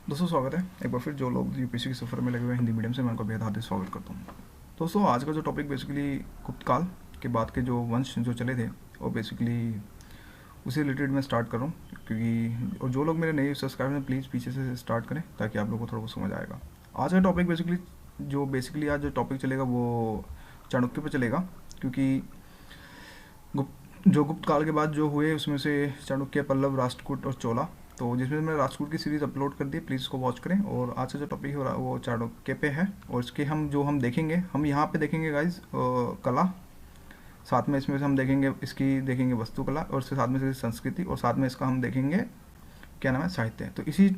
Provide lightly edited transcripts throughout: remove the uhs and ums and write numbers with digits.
दोस्तों स्वागत है एक बार फिर। जो लोग यूपीएससी के सफ़र में लगे हुए हैं हिंदी मीडियम से, मैं उनका बेहद हार्दिक स्वागत करता हूँ। दोस्तों आज का जो टॉपिक बेसिकली गुप्त काल के बाद के जो वंश जो चले थे, और बेसिकली उसी रिलेटेड मैं स्टार्ट कर रहा हूँ, क्योंकि और जो लोग मेरे नए सब्सक्राइबर हैं प्लीज़ पीछे से स्टार्ट करें ताकि आप लोगों को थोड़ा बहुत समझ आएगा। आज का टॉपिक बेसिकली आज जो टॉपिक चलेगा वो चाणक्य पर चलेगा, क्योंकि गुप्त काल के बाद जो हुए उसमें से चाणक्य, पल्लव, राष्ट्रकूट और चोला, तो जिसमें मैंने राष्ट्रकूट की सीरीज़ अपलोड कर दी, प्लीज़ इसको वॉच करें। और आज का जो टॉपिक है वो चाणक्य पे है, और इसके हम देखेंगे, हम यहाँ पे देखेंगे गाइज कला, साथ में इसमें से हम देखेंगे वस्तुकला, और उसके साथ में से संस्कृति, और साथ में इसका हम देखेंगे क्या नाम है, साहित्य। तो इसी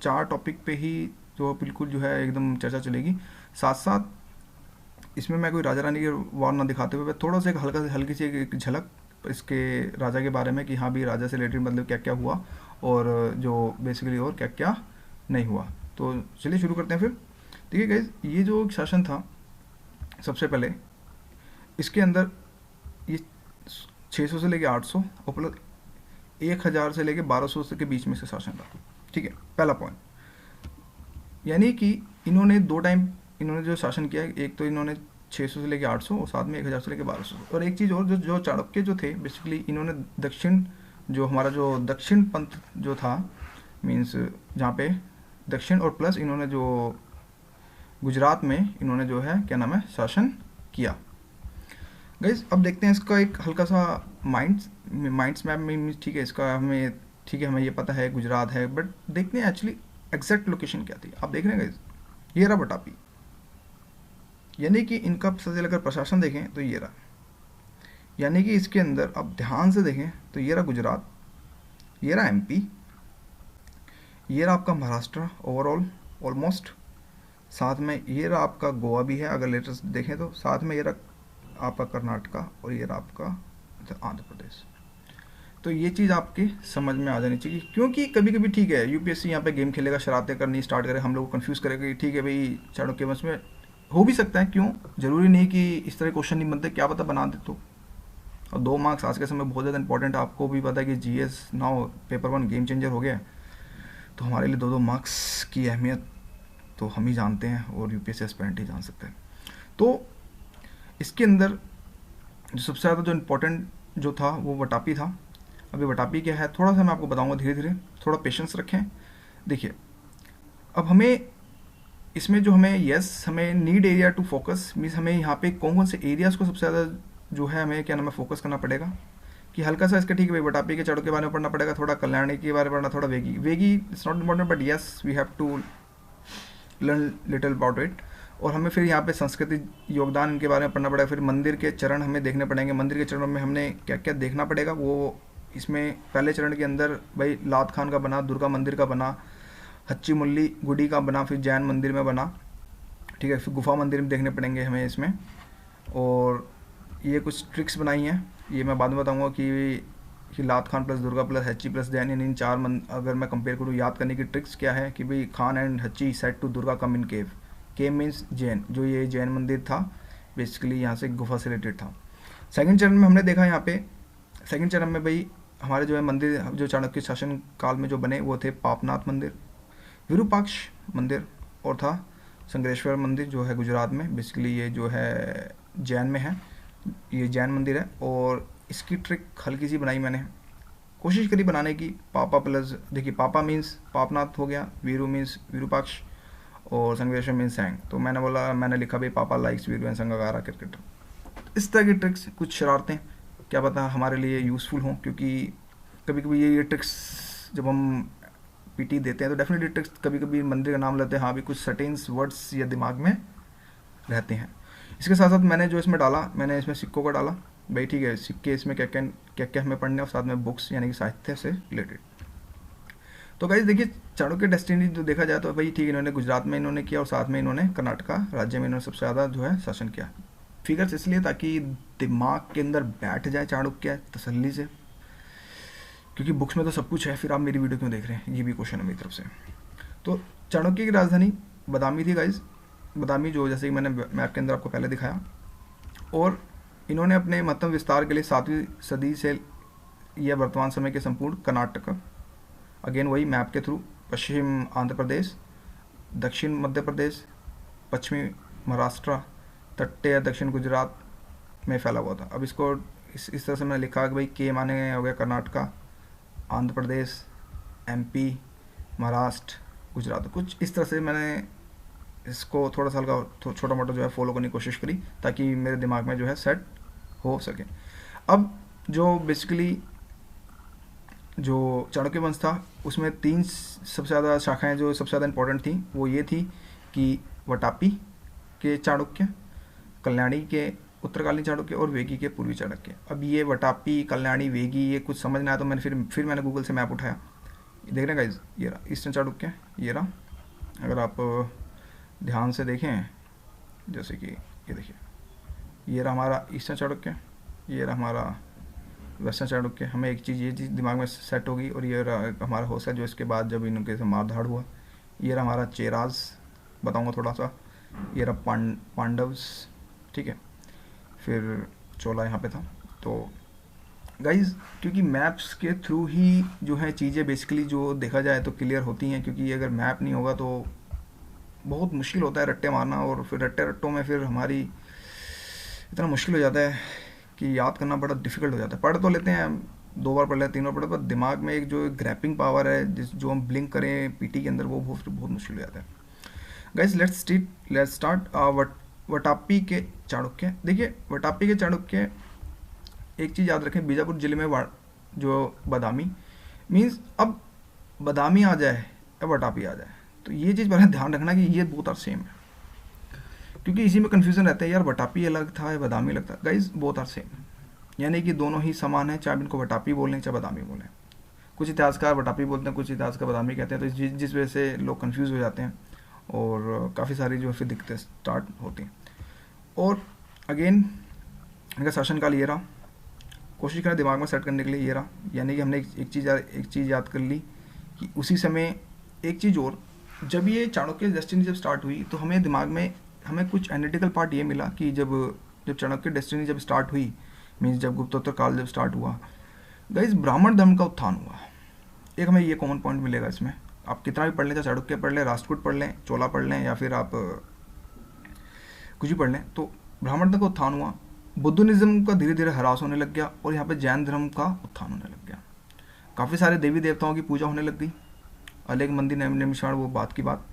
4 टॉपिक पे ही जो बिल्कुल जो है एकदम चर्चा चलेगी। साथ साथ इसमें मैं कोई राजा रानी के वार ना दिखाते हुए थोड़ा सा एक हल्की सी एक झलक इसके राजा के बारे में, कि हाँ भी राजा से रिलेटेड मतलब क्या क्या हुआ और जो बेसिकली और क्या क्या नहीं हुआ। तो चलिए शुरू करते हैं फिर। देखिए गाइज, ये जो शासन था सबसे पहले, इसके अंदर ये 600 से लेके 800 और प्लस 1000 से लेके 1200 के बीच में से शासन था। ठीक है, पहला पॉइंट। यानी कि इन्होंने 2 टाइम इन्होंने जो शासन किया, एक तो इन्होंने 600 से लेके 800 और साथ में 1000 से लेके 1200। और एक चीज़ और, जो चाणक्य जो थे बेसिकली, इन्होंने हमारा जो दक्षिण पंथ जो था, मीन्स जहाँ पे दक्षिण और प्लस इन्होंने जो गुजरात में इन्होंने जो है क्या नाम है शासन किया। गाइज अब देखते हैं इसका एक हल्का सा माइंड्स मैप में। ठीक है, इसका हमें ये पता है गुजरात है, बट देखते हैं एक्चुअली एग्जैक्ट लोकेशन क्या थी। आप देख रहे हैं गाइज, ये रहा बटापी, यानी कि इनका सबसे अगर प्रशासन देखें तो ये रहा, यानी कि इसके अंदर अब ध्यान से देखें तो ये रहा गुजरात, ये रहा एमपी, ये रहा आपका महाराष्ट्र ओवरऑल ऑलमोस्ट, साथ में ये रहा आपका गोवा भी है अगर लेटेस्ट देखें तो, साथ में ये रहा आपका कर्नाटका, और ये रहा आपका आंध्र प्रदेश। तो ये चीज़ आपकी समझ में आ जानी चाहिए, क्योंकि कभी कभी ठीक है यूपीएससी यहाँ पे गेम खेलेगा, शरारतें करनी स्टार्ट करे, हम लोग को कंफ्यूज करेगा कि ठीक है भाई चाणक्य वंश में हो भी सकता है, क्यों जरूरी नहीं कि इस तरह क्वेश्चन नहीं बनते, क्या पता बना दे तो। और 2 मार्क्स आज के समय बहुत ज़्यादा इंपॉर्टेंट है, आपको भी पता है कि GS now paper 1 game changer हो गया है, तो हमारे लिए 2 मार्क्स की अहमियत तो हम ही जानते हैं और यूपीएससी एस्पिरेंट ही जान सकते हैं। तो इसके अंदर जो सबसे ज़्यादा जो इम्पोर्टेंट जो था वो वटापी था। अभी वटापी क्या है थोड़ा सा मैं आपको बताऊंगा धीरे धीरे, थोड़ा पेशेंस रखें। देखिए अब हमें इसमें जो हमें need area to focus, means हमें यहाँ पे कौन कौन से एरियाज़ को सबसे ज़्यादा जो है हमें क्या नाम है फोकस करना पड़ेगा, कि हल्का सा इसका ठीक है भाई वटापी के चाणक्य के बारे में पढ़ना पड़ेगा, थोड़ा कल्याणी के बारे में पढ़ना, थोड़ा वेगी it's not important, but yes we have to learn little about it. और हमें फिर यहाँ पे संस्कृति योगदान इनके बारे में पढ़ना पड़ेगा, फिर मंदिर के चरण हमें देखने पड़ेंगे, मंदिर के चरणों में हमने क्या क्या देखना पड़ेगा। वो इसमें पहले चरण के अंदर भाई लात खान का बना, दुर्गा मंदिर का बना, हच्ची मुल्ली गुडी का बना, फिर जैन मंदिर में बना, ठीक है, फिर गुफा मंदिर में देखने पड़ेंगे हमें इसमें। और ये कुछ ट्रिक्स बनाई हैं, ये मैं बाद में बताऊँगा कि Lad Khan plus Durga plus Hucchi plus Jain, इन 4 अगर मैं कंपेयर करूँ याद करने की ट्रिक्स क्या है, कि भाई Khan and Hucchi set to Durga come in cave, cave means Jain, जो ये जैन मंदिर था बेसिकली यहाँ से गुफा से रिलेटेड था। सेकंड चरण में हमने देखा यहाँ पे, सेकंड चरण में भाई हमारे जो है मंदिर जो चाणक्य शासन काल में जो बने वो थे पापनाथ मंदिर, विरूपाक्ष मंदिर, और था संग्रेश्वर मंदिर जो है गुजरात में, बेसिकली ये जो है जैन में है, ये जैन मंदिर है। और इसकी ट्रिक हल्की सी बनाई मैंने, कोशिश करी बनाने की, पापा प्लस देखिए पापा मीन्स पापनाथ हो गया, वीरू मीन्स विरूपाक्ष, और संग्रेश्वर मीन्स सैंग। तो मैंने लिखा भाई पापा likes Veeru and Sangakkara cricketer. इस तरह की ट्रिक्स, कुछ शरारतें क्या पता हमारे लिए यूज़फुल हों, क्योंकि कभी कभी ये ट्रिक्स जब हम पीटी देते हैं तो डेफिनेटली ट्रिक्स कभी कभी मंदिर का नाम लेते हैं, हाँ भी कुछ सर्टेन्स वर्ड्स या दिमाग में रहते हैं। इसके साथ साथ मैंने जो इसमें डाला, मैंने इसमें सिक्कों का डाला भाई, ठीक है, सिक्के इसमें क्या क्या हमें पढ़ने, और साथ में बुक्स यानी कि साहित्य से रिलेटेड। तो गाइस देखिए चाणक्य डेस्टिनी जो देखा जाए तो भाई ठीक, इन्होंने गुजरात में इन्होंने किया, और साथ में इन्होंने कर्नाटका राज्य में इन्होंने सबसे ज़्यादा जो है शासन किया। फिगर्स इसलिए ताकि दिमाग के अंदर बैठ जाए चाणक्य तसल्ली से, क्योंकि बुक्स में तो सब कुछ है, फिर आप मेरी वीडियो क्यों देख रहे हैं, ये भी क्वेश्चन है मेरी तरफ से। तो चाणक्य की राजधानी बदामी थी गाइज, बदामी जो जैसे कि मैंने मैप के अंदर आपको पहले दिखाया। और इन्होंने अपने महत्व विस्तार के लिए 7वीं सदी से यह वर्तमान समय के संपूर्ण कर्नाटक, अगेन वही मैप के थ्रू पश्चिम आंध्र प्रदेश, दक्षिण मध्य प्रदेश, पश्चिमी महाराष्ट्र, तटीय दक्षिण गुजरात में फैला हुआ था। अब इसको इस तरह से मैंने लिखा कि भाई के माने हो गया कर्नाटका, आंध्र प्रदेश, एमपी, महाराष्ट्र, गुजरात, कुछ इस तरह से मैंने इसको थोड़ा सा हल्का छोटा मोटा जो है फॉलो करने की कोशिश करी ताकि मेरे दिमाग में जो है सेट हो सके। अब जो बेसिकली जो चाणक्य वंश था उसमें 3 सबसे ज़्यादा शाखाएं जो सबसे ज़्यादा इंपॉर्टेंट थी वो ये थी कि वटापी के चाणक्य, कल्याणी के उत्तरकालीन चाणक्य और वेगी के पूर्वी चाणक्य। अब ये वटापी, कल्याणी, वेगी ये कुछ समझ नहीं आया तो मैंने फिर मैंने गूगल से मैप उठाया। देख रहे हैं गाइस, ये रहा ईस्टर्न चाणक्य, ये रहा। अगर आप ध्यान से देखें जैसे कि ये देखिए, ये रहा हमारा ईस्टर्न चाणक्य, ये रहा हमारा वेस्टर्न चाणक्य। हमें एक चीज़ ये चीज़ दिमाग में सेट होगी। और ये रहा हमारा होसा जो इसके बाद जब इनके से मारधाड़ हुआ। ये रहा हमारा चेराज, बताऊंगा थोड़ा सा। ये रहा पांडव्स, ठीक है। फिर चोला यहाँ पे था। तो गाइज क्योंकि मैप्स के थ्रू ही जो है चीज़ें बेसिकली जो देखा जाए तो क्लियर होती हैं, क्योंकि अगर मैप नहीं होगा तो बहुत मुश्किल होता है रट्टे मारना। और फिर रट्टों में फिर हमारी इतना मुश्किल हो जाता है कि याद करना बड़ा डिफिकल्ट हो जाता है। पढ़ तो लेते हैं, 2 बार पढ़ लेते हैं, 3 बार पढ़, पर दिमाग में एक जो ग्रैपिंग पावर है जो हम ब्लिंक करें पीटी के अंदर वो बहुत मुश्किल हो जाता है। गाइज लेट्स स्टार्ट वटापी के चाणक्य। देखिए वटापी के चाणक्य, एक चीज़ याद रखें, बीजापुर जिले में जो बादामी मीन्स, अब बादामी आ जाए या वटापी आ जाए तो ये चीज़ पहले ध्यान रखना कि ये बोथ आर सेम है, क्योंकि इसी में कन्फ्यूज़न रहता है यार वटापी अलग था या बादामी अलग था। गाइज बोथ आर सेम, यानी कि दोनों ही समान है, चाहे इनको वटापी बोलें चाहे बादामी बोलें। कुछ इतिहासकार वटापी बोलते हैं, कुछ इतिहासकार बादामी कहते हैं, तो जिस वजह से लोग कन्फ्यूज़ हो जाते हैं और काफ़ी सारी जो फिर दिक्कतें स्टार्ट होती हैं। और अगेन इनका शासनकाल ये रहा, कोशिश करें दिमाग में सेट करने के लिए ये रहा, यानी कि हमने एक चीज़ याद कर ली कि उसी समय एक चीज़ और, जब ये चाणक्य डेस्टिनी जब स्टार्ट हुई तो हमें दिमाग में हमें कुछ एनालिटिकल पार्ट ये मिला कि जब चाणक्य डेस्टिनी जब स्टार्ट हुई मीन्स जब गुप्तोत्तर काल जब स्टार्ट हुआ, गाइस ब्राह्मण धर्म का उत्थान हुआ। एक हमें ये कॉमन पॉइंट मिलेगा इसमें, आप कितना भी पढ़ लें, चाहे चाणक्य पढ़ लें, राष्ट्रकूट पढ़ लें, चोला पढ़ लें या फिर आप कुछ भी पढ़ लें, तो ब्राह्मण धर्म का उत्थान हुआ, बुद्धिज्म का धीरे धीरे ह्रास होने लग गया और यहाँ पे जैन धर्म का उत्थान होने लग गया। काफ़ी सारे देवी देवताओं की पूजा होने लग गई, अलग मंदिर निर्माण, वो बात की बात।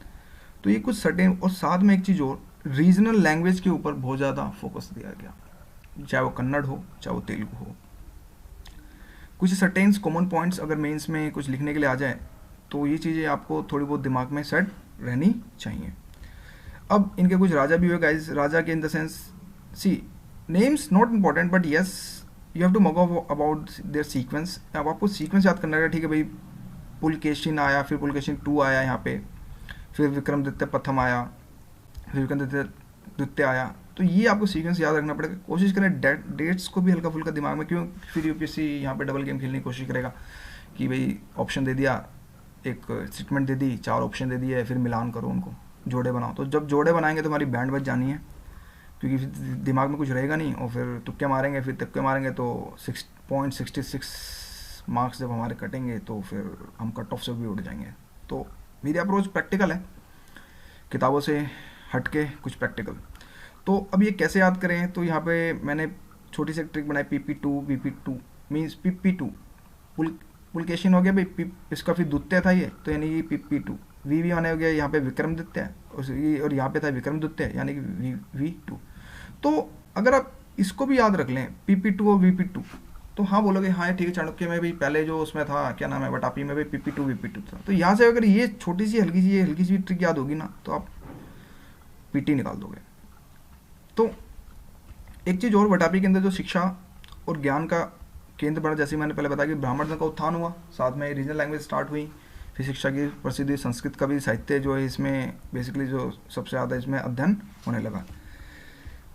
तो ये कुछ सर्टेन, और साथ में एक चीज़ और, रीजनल लैंग्वेज के ऊपर बहुत ज़्यादा फोकस दिया गया, चाहे वो कन्नड़ हो चाहे वो तेलुगु हो। कुछ सर्टेन्स कॉमन पॉइंट्स अगर मेंस में कुछ लिखने के लिए आ जाए तो ये चीज़ें आपको थोड़ी बहुत दिमाग में सेट रहनी चाहिए। अब इनके कुछ राजा भी हुए गाइस, राजा के in the sense, see names not important but yes you have to मगो अबाउट देयर सीक्वेंस। अब आपको सीक्वेंस याद करना है, ठीक है भाई, पुलकेशिन आया, फिर पुलकेशिन 2 आया यहाँ पे, फिर विक्रमादित्य प्रथम आया, फिर विक्रमादित्य द्वितीय आया। तो ये आपको सीक्वेंस याद रखना पड़ेगा। कोशिश करें डेट्स को भी हल्का फुल्का दिमाग में, क्यों फिर यूपीएससी यहाँ पे डबल गेम खेलने की कोशिश करेगा कि भाई ऑप्शन दे दिया, एक स्टेटमेंट दे दी, 4 ऑप्शन दे दिए, फिर मिलान करो, उनको जोड़े बनाओ। तो जब जोड़े बनाएंगे तो हमारी बैंड बच जानी है, क्योंकि फिर दिमाग में कुछ रहेगा नहीं और फिर तुक्के मारेंगे, फिर तुक्के मारेंगे तो 6.66 मार्क्स जब हमारे कटेंगे तो फिर हम कट ऑफ से भी उड़ जाएंगे। तो मेरी अप्रोच प्रैक्टिकल है, किताबों से हट के कुछ प्रैक्टिकल। तो अब ये कैसे याद करें, तो यहाँ पे मैंने छोटी सी ट्रिक बनाई, PP2 मीन्स PP2 पुलकेशिन हो गया भाई, इसका फिर द्वितीय था ये, तो यानी कि PP2, वी माने हो गया यहाँ पे विक्रमादित्य, और यहाँ पे था विक्रमादित्य यानी कि V2। तो अगर आप इसको भी याद रख लें PP2 और VP2, तो हाँ बोलोगे हाँ ठीक है, चाणक्य में भी पहले जो उसमें था क्या नाम है, वटापी में भी PP2 VP2 था। तो यहाँ से अगर ये छोटी सी हल्की सी ट्रिक याद होगी ना तो आप PT निकाल दोगे। तो एक चीज़ और, वटापी के अंदर जो शिक्षा और ज्ञान का केंद्र बना, जैसे मैंने पहले बताया कि ब्राह्मण धर्म का उत्थान हुआ, साथ में रीजनल लैंग्वेज स्टार्ट हुई, फिर शिक्षा की प्रसिद्धि, संस्कृत का भी साहित्य जो है इसमें बेसिकली जो सबसे ज़्यादा इसमें अध्ययन होने लगा।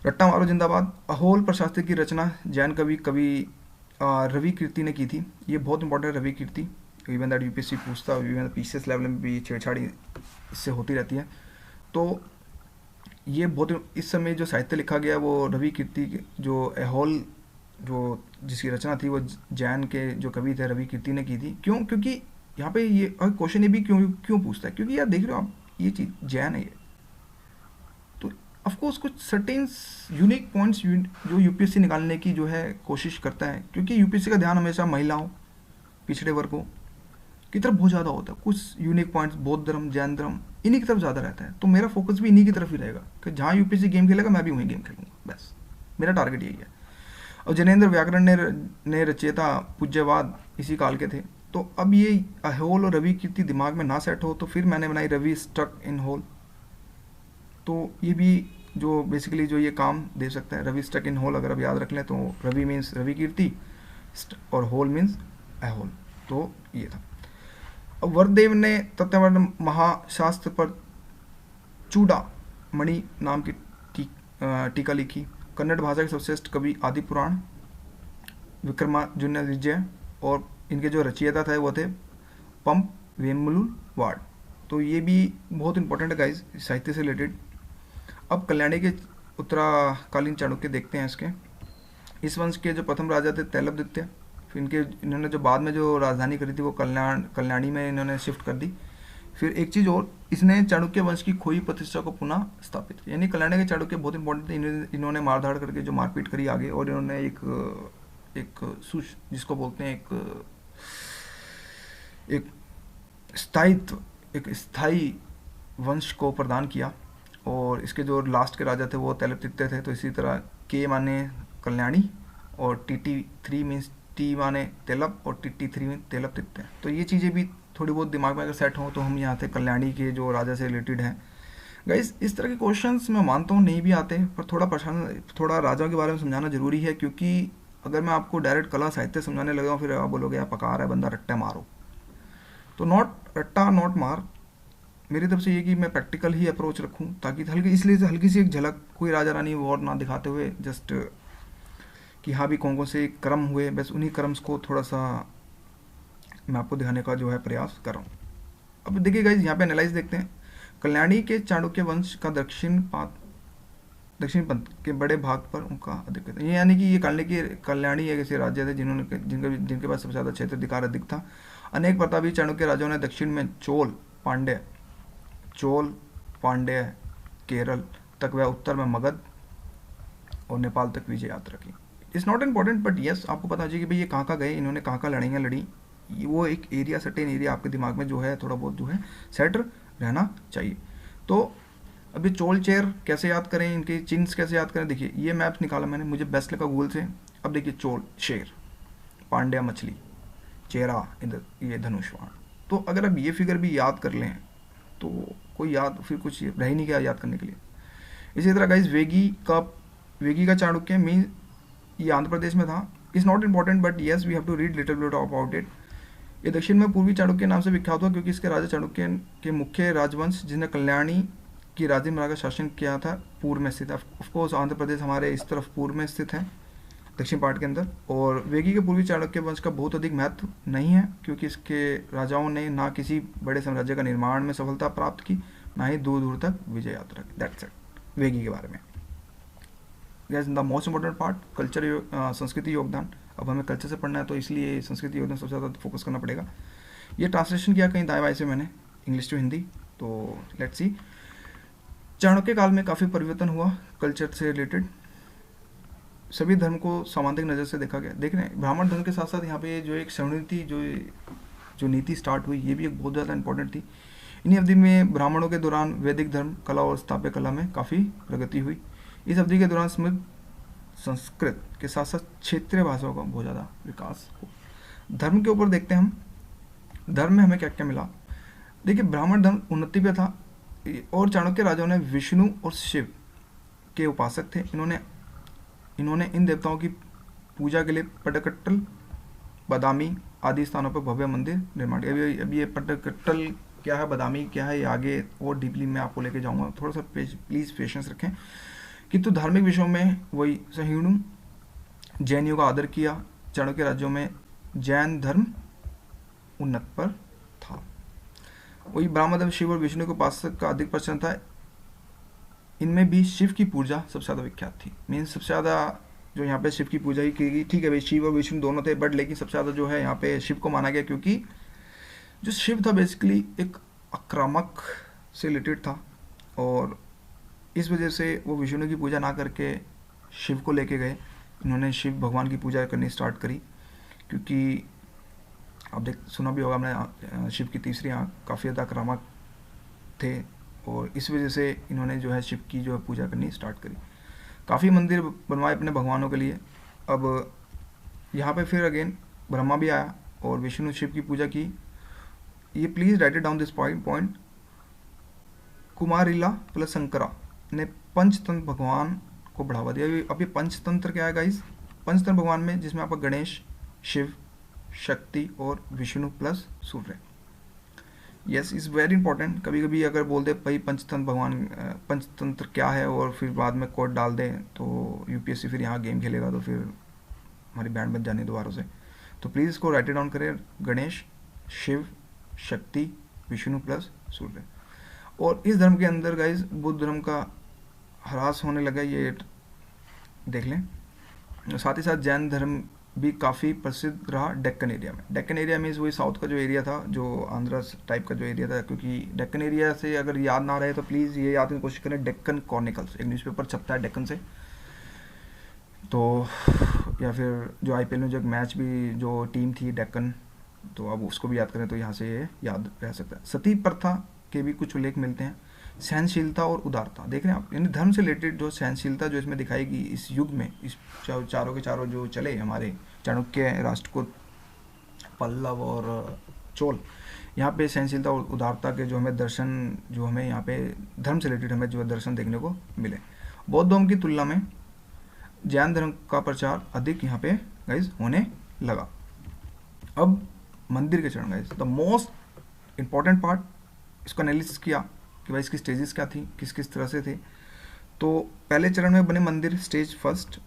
रट्टा मारो जिंदाबाद, अहोल प्रशास्त्री की रचना जैन कवि रवि कीर्ति ने की थी। ये बहुत इंपॉर्टेंट है रवि कीर्ति, इवन दैट यूपीएससी पूछता है, इवन पीसीएस लेवल में भी छेड़छाड़ी इससे होती रहती है। तो ये बहुत, इस समय जो साहित्य लिखा गया वो रवि कीर्ति, जो अहोल जो जिसकी रचना थी वो जैन के जो कवि थे रवि कीर्ति ने की थी। क्यों? क्योंकि यहाँ पे ये क्वेश्चन ये भी क्यों क्यों पूछता है, क्योंकि यार देख रहे हो आप ये चीज़ जैन है ये, तो ऑफकोर्स कुछ सर्टेन यूनिक पॉइंट्स जो यूपीएससी निकालने की जो है कोशिश करता है, क्योंकि यूपीएससी का ध्यान हमेशा महिलाओं, पिछड़े वर्गों की तरफ बहुत ज़्यादा होता है। कुछ यूनिक पॉइंट्स बौद्ध धर्म, जैन धर्म, इन्हीं की तरफ ज़्यादा रहता है। तो मेरा फोकस भी इन्हीं की तरफ ही रहेगा कि जहाँ यूपीएससी गेम खेलेगा मैं भी वहीं गेम खेलूंगा, बस मेरा टारगेट यही है। और जैनेन्द्र व्याकरण ने रचयिता पूज्यवाद इसी काल के थे। तो अब ये अहोल और रवि कीर्ति दिमाग में ना सेट हो तो फिर मैंने बनाई रवि स्टक इन होल। तो ये भी जो बेसिकली जो ये काम दे सकता है, रवि स्टक इन होल अगर आप याद रख लें तो रवि मीन्स रवि कीर्ति और होल मीन्स अहोल। तो ये था। अब वरदेव ने तत्वर्ण महाशास्त्र पर चूड़ामणि नाम की टीका लिखी। कन्नड़ भाषा के सर्वश्रेष्ठ कवि आदि पुराण विक्रमार्जुन विजय, और इनके जो रचयिता थे वो थे पंप वेमुलु वार्ड। तो ये भी बहुत इंपॉर्टेंट है गाइस साहित्य से रिलेटेड। अब कल्याणी के उत्तराकालीन चाणक्य देखते हैं इसके। इस वंश के जो प्रथम राजा थे तैलपदित्य, फिर इन्होंने जो बाद में जो राजधानी करी थी वो कल्याणी में इन्होंने शिफ्ट कर दी। फिर एक चीज़ और, इसने चाणक्य वंश की खोई प्रतिष्ठा को पुनः स्थापित किया। यानी कल्याणी के चाणक्य बहुत इंपॉर्टेंट थे। इन्होंने मारधाड़ करके जो मारपीट करी आगे, और इन्होंने एक जिसको बोलते हैं एक स्थायित्व, एक स्थायी वंश को प्रदान किया। और इसके जो लास्ट के राजा थे वो तैलपदित्य थे। तो इसी तरह के माने कल्याणी और TT3 मीन्स टी माने तेलप और TT3 में तैलपदित्य। तो ये चीज़ें भी थोड़ी बहुत दिमाग में अगर सेट हो तो हम यहाँ थे कल्याणी के जो राजा से रिलेटेड हैं। गाइस इस तरह के क्वेश्चंस मैं मानता हूँ नहीं भी आते, पर थोड़ा राजाओं के बारे में समझाना जरूरी है, क्योंकि अगर मैं आपको डायरेक्ट कला साहित्य समझाने लगा फिर आप बोलोगे यार पका रहा है बंदा, रट्टा मारो। तो नॉट रट्टा नॉट मार, मेरी तरफ से ये कि मैं प्रैक्टिकल ही अप्रोच रखूँ, ताकि हल्की सी एक झलक कोई राजा रानी वॉर ना दिखाते हुए जस्ट कि हाँ भी कौन से कर्म हुए, बस उन्हीं कर्म्स को थोड़ा सा मैं आपको दिखाने का जो है प्रयास कर रहा हूँ। अब देखिए गाइस यहाँ पे एनालाइज देखते हैं। कल्याणी के चाणक्य वंश का दक्षिण पंथ के बड़े भाग पर उनका अधिक, ये यानी कि ये कल्याणी एक ऐसे राज्य थे जिनके पास सबसे ज़्यादा क्षेत्र अधिकार अधिक था। अनेक प्रतापी चाणक्य राजाओं ने दक्षिण में चोल पांड्य केरल तक व उत्तर में मगध और नेपाल तक विजय यात्रा की। It's not important but yes आपको पता चाहिए कि भाई ये कहाँ गए, इन्होंने कहाँ लड़ाइयाँ लड़ी, वो एक एरिया सर्टेन एरिया आपके दिमाग में जो है थोड़ा बहुत जो है सेट रहना चाहिए। तो अभी चोल चेर कैसे याद करें, इनके चिन्ह कैसे याद करें, देखिए ये मैप्स निकाला मैंने, मुझे बेस्ट लगा गूगल से। अब देखिए चोल शेर, पांड्या मछली, चेरा इधर ये धनुष्वाण। तो अगर आप ये फिगर भी याद कर लें तो कोई याद फिर कुछ रह ही नहीं गया याद करने के लिए। इसी तरह गाइस वेगी का चाणक्य मीन ये आंध्र प्रदेश में था। Is not important but yes we have to read little bit about it. ये दक्षिण में पूर्वी चाणक्य नाम से विख्यात हुआ क्योंकि इसके राजा चाणक्य के मुख्य राजवंश जिसने कल्याणी की राजमहल का शासन किया था पूर्व में स्थित है। ऑफकोर्स आंध्र प्रदेश हमारे इस तरफ पूर्व में स्थित है दक्षिण पार्ट के अंदर। और वेगी के पूर्वी चाणक्य वंश का बहुत अधिक महत्व नहीं है क्योंकि इसके राजाओं ने ना किसी बड़े साम्राज्य का निर्माण में सफलता प्राप्त की, ना ही दूर दूर तक विजय यात्रा की। दैट्स इट वेगी के बारे में। Gas the most important part culture, संस्कृति योगदान। अब हमें कल्चर से पढ़ना है तो इसलिए संस्कृति योगदान सबसे ज़्यादा फोकस करना पड़ेगा। ये ट्रांसलेशन किया कहीं दाएं बाएं से मैंने इंग्लिश टू हिंदी। तो लेट्स सी, चाणक्य काल में काफ़ी परिवर्तन हुआ कल्चर से रिलेटेड। सभी धर्म को सामान्य नज़र से देखा गया। देख रहे हैं ब्राह्मण धर्म के साथ साथ यहाँ पे जो एक शरणनीति जो नीति स्टार्ट हुई ये भी एक बहुत ज़्यादा इंपॉर्टेंट थी। इन्हीं अवधि में ब्राह्मणों के दौरान वैदिक धर्म कला और स्थापत्य कला में काफ़ी प्रगति हुई। इस अवधि के दौरान समृद्ध संस्कृत के साथ साथ क्षेत्रीय भाषाओं का बहुत ज़्यादा विकास हुआ। धर्म के ऊपर देखते हैं हम, धर्म में हमें क्या क्या मिला। देखिए ब्राह्मण धर्म उन्नति पे था और चाणक्य राजाओं ने विष्णु और शिव के उपासक थे। इन्होंने इन देवताओं की पूजा के लिए पटकट्टल, बादामी आदि स्थानों पर भव्य मंदिर निर्माण किया। अभी ये पटकट्टल क्या है, बादामी क्या है, ये आगे और डीपली मैं आपको लेके जाऊंगा। थोड़ा सा प्लीज़ पेशेंस रखें। किंतु धार्मिक विषयों में वही सहिणु जैनियों का आदर किया। चाणक्य राज्यों में जैन धर्म उन्नत पर था। वही ब्राह्मण धर्म शिव और विष्णु के उपासक का अधिक प्रचलन था। इनमें भी शिव की पूजा सबसे ज़्यादा विख्यात थी। मीन्स सबसे ज़्यादा जो यहाँ पे शिव की पूजा ही की गई। ठीक है भाई शिव और विष्णु दोनों थे बट लेकिन सबसे ज़्यादा जो है यहाँ पे शिव को माना गया क्योंकि जो शिव था बेसिकली एक आक्रामक से रिलेटेड था, और इस वजह से वो विष्णु की पूजा ना करके शिव को लेके गए। इन्होंने शिव भगवान की पूजा करनी स्टार्ट करी, क्योंकि आप देख सुना भी होगा हमने, शिव की तीसरी आँख काफ़ी ज़्यादा आक्रामक थे, और इस वजह से इन्होंने जो है शिव की जो है पूजा करनी स्टार्ट करी। काफ़ी मंदिर बनवाए अपने भगवानों के लिए। अब यहाँ पे फिर अगेन ब्रह्मा भी आया और विष्णु शिव की पूजा की। ये please write it down this point. Kumarila plus Shankara ने पंचतंत्र भगवान को बढ़ावा दिया। अब ये पंचतंत्र क्या है गाइस? पंचतंत्र भगवान में जिसमें आपका गणेश, शिव, शक्ति और Vishnu plus Surya. Yes, is very important. कभी कभी अगर बोल दे भाई पंचतंत्र भगवान, पंचतंत्र क्या है, और फिर बाद में कोड डाल दें तो यूपीएससी फिर यहाँ गेम खेलेगा, तो फिर हमारी बैंड बच जानी दोबारा से। तो प्लीज़ इसको राइट डाउन करें, गणेश, शिव, शक्ति, विष्णु प्लस सूर्य। और इस धर्म के अंदर गाइज बुद्ध धर्म का ह्रास होने लगा, ये देख लें। साथ ही साथ जैन धर्म भी काफ़ी प्रसिद्ध रहा डेक्कन एरिया में। डेक्कन एरिया मीन्स वही साउथ का जो एरिया था, जो आंध्रा टाइप का जो एरिया था, क्योंकि डेक्कन एरिया से अगर याद ना रहे तो प्लीज़ ये याद करने की कोशिश करें, डेक्कन क्रॉनिकल्स एक न्यूज़पेपर छपता है डेक्कन से, तो या फिर जो आईपीएल में जो एक मैच भी जो टीम थी डेक्कन, तो अब उसको भी याद करें तो यहाँ से ये याद रह सकता है। सती प्रथा के भी कुछ उल्लेख मिलते हैं। सहनशीलता और उदारता देख रहे हैं आप, यानी धर्म से रिलेटेड जो सहनशीलता जो इसमें दिखाएगी इस युग में, इस चारों के चारों जो चले हमारे चाणक्य, राष्ट्रकूट, पल्लव और चोल, यहाँ पे सहनशीलता और उदारता के जो हमें दर्शन, जो हमें यहाँ पे धर्म से रिलेटेड हमें जो दर्शन देखने को मिले। बौद्ध धर्म की तुलना में जैन धर्म का प्रचार अधिक यहाँ पे गाइज होने लगा। अब मंदिर के चरण guys, the most important part, इसको एनालिसिस किया कि भाई इसकी स्टेजेस क्या थी, किस किस तरह से थे। तो पहले चरण में बने मंदिर, स्टेज फर्स्ट,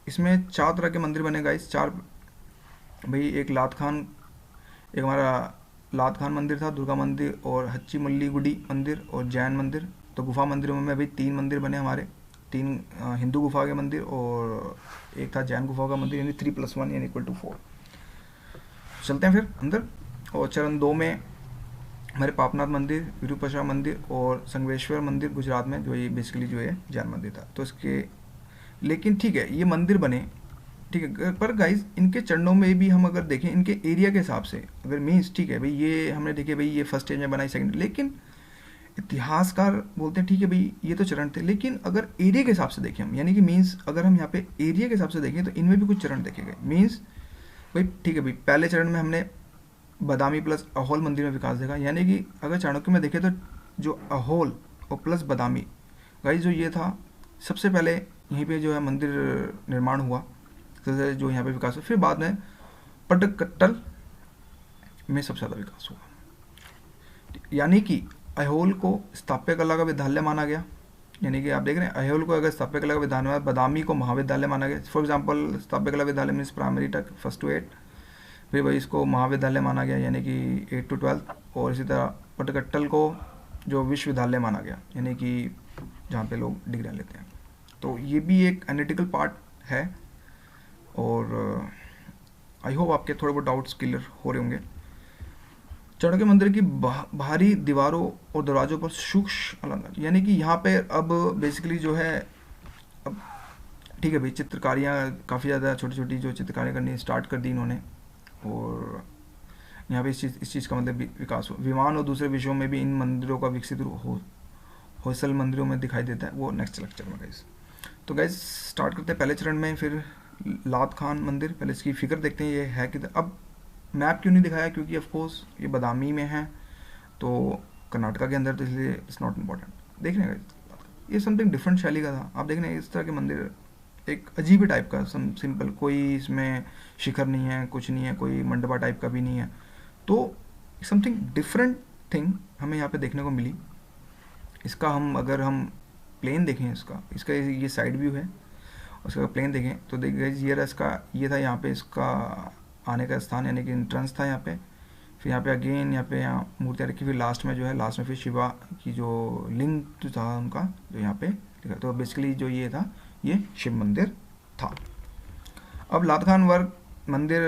इसमें 4 तरह के मंदिर बने गाइस। 4 भाई, एक लात खान, एक हमारा लात खान मंदिर था, दुर्गा मंदिर और हच्ची मल्ली गुडी मंदिर और जैन मंदिर। तो गुफा मंदिरों में भाई 3 मंदिर बने हमारे, 3 हिंदू गुफा के मंदिर और एक था जैन गुफा का मंदिर, यानी 3+1 यानी =4। चलते हैं फिर अंदर। और चरण 2 में हमारे पापनाथ मंदिर, विरूपाक्षा मंदिर और संगमेश्वर मंदिर गुजरात में, जो ये बेसिकली जो है जैन मंदिर था। तो इसके, लेकिन ठीक है ये मंदिर बने, ठीक है, पर गाइज इनके चरणों में भी हम अगर देखें इनके एरिया के हिसाब से, अगर मीन्स ठीक है भाई ये हमने देखे भाई ये फर्स्ट स्टेज में बनाई, सेकंड, लेकिन इतिहासकार बोलते हैं ठीक है भाई ये तो चरण थे, लेकिन अगर एरिया के हिसाब से देखें हम, यानी कि मीन्स अगर हम यहाँ पे एरिया के हिसाब से देखें तो इनमें भी कुछ चरण देखे गए। मीन्स भाई ठीक है भाई, पहले चरण में हमने बादामी प्लस अहोल मंदिर में विकास देखा, यानी कि अगर चाणक्य में देखें तो जो अहोल और प्लस बादामी गाइज जो ये था, सबसे पहले यहीं पे जो है मंदिर निर्माण हुआ, जो यहाँ पे विकास हुआ। फिर बाद में पटकट्टल में सबसे ज़्यादा विकास हुआ, यानी कि अहोल को स्थापत्य कला का विद्यालय माना गया। यानी कि आप देख रहे हैं अहोल को अगर स्थापत्य कला का विद्यालय, बादामी को महाविद्यालय माना गया। फॉर एग्जांपल स्थापत्य कला विद्यालय मीन्स प्राइमरी तक 1 to 8, फिर भाई इसको महाविद्यालय माना गया यानी कि 8 to 12, और इसी तरह पटकट्टल को जो विश्वविद्यालय माना गया, यानी कि जहाँ पे लोग डिग्रियाँ लेते हैं। तो ये भी एक एनालिटिकल पार्ट है, और आई होप आपके थोड़े बहुत डाउट्स क्लियर हो रहे होंगे। चाणक्य मंदिर की बाहरी दीवारों और दरवाजों पर सूक्ष्म अलंकार, यानी कि यहाँ पे अब बेसिकली जो है, अब ठीक है भाई चित्रकारियाँ काफ़ी ज़्यादा छोटी छोटी जो चित्रकारियाँ करनी स्टार्ट कर दी इन्होंने, और यहाँ पे इस चीज़ का मतलब विकास हुआ। विमान और दूसरे विषयों में भी इन मंदिरों का विकसित होसल मंदिरों में दिखाई देता है, वो नेक्स्ट लेक्चर में गाइस। तो गाइस स्टार्ट करते हैं पहले चरण में। फिर लात खान मंदिर, पहले इसकी फिगर देखते हैं ये है कि, अब मैप क्यों नहीं दिखाया, क्योंकि ऑफ कोर्स ये बादामी में है तो कर्नाटका के अंदर, तो इसलिए इट्स नॉट इम्पॉर्टेंट। देख रहे हैं ये समथिंग डिफरेंट शैली का था। आप देख रहे हैं इस तरह के मंदिर एक अजीब टाइप का, सिंपल, कोई इसमें शिखर नहीं है, कुछ नहीं है, कोई मंडपा टाइप का भी नहीं है, तो समथिंग डिफरेंट थिंग हमें यहाँ पे देखने को मिली। इसका अगर हम प्लेन देखें, इसका ये साइड व्यू है, उसका प्लेन देखें तो देखिए ये था यहाँ पे इसका आने का स्थान, यानी कि एंट्रेंस था यहाँ पे। फिर यहाँ पे अगेन यहाँ मूर्तियाँ रखी, फिर लास्ट में फिर शिवा की जो लिंग जो था उनका जो यहाँ पे लिखा। तो बेसिकली जो ये था ये शिव मंदिर था। अब लात खान वर्ग मंदिर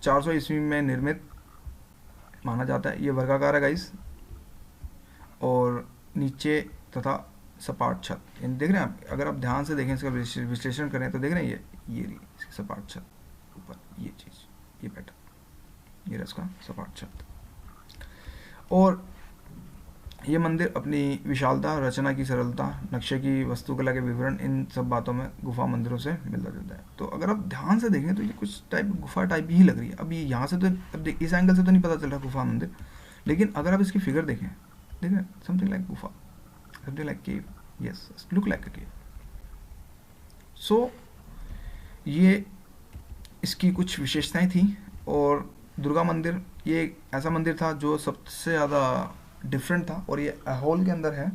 400 ईस्वी में निर्मित माना जाता है। ये वर्गाकार है गाइस, और नीचे तथा सपाट छत, यानी देख रहे हैं आप, अगर आप ध्यान से देखें, इसका विश्लेषण करें तो देख रहे हैं ये रही इसकी सपाट छत, ऊपर ये चीज़, ये पैटर्न, ये रहा इसका सपाट छत। और ये मंदिर अपनी विशालता, रचना की सरलता, नक्शे की वस्तुकला के विवरण, इन सब बातों में गुफा मंदिरों से मिलता जुलता है। तो अगर आप ध्यान से देखें तो ये कुछ टाइप गुफा टाइप ही लग रही है। अब ये यहाँ से तो अब इस एंगल से तो नहीं पता चल रहा गुफा मंदिर, लेकिन अगर आप इसकी फिगर देखें, देखें समथिंग लाइक गुफा, something like cave, yes look like a cave. So ये इसकी कुछ विशेषताएं थी। और दुर्गा मंदिर ये एक ऐसा मंदिर था जो सबसे ज़्यादा डिफरेंट था, और ये अहोल के अंदर है।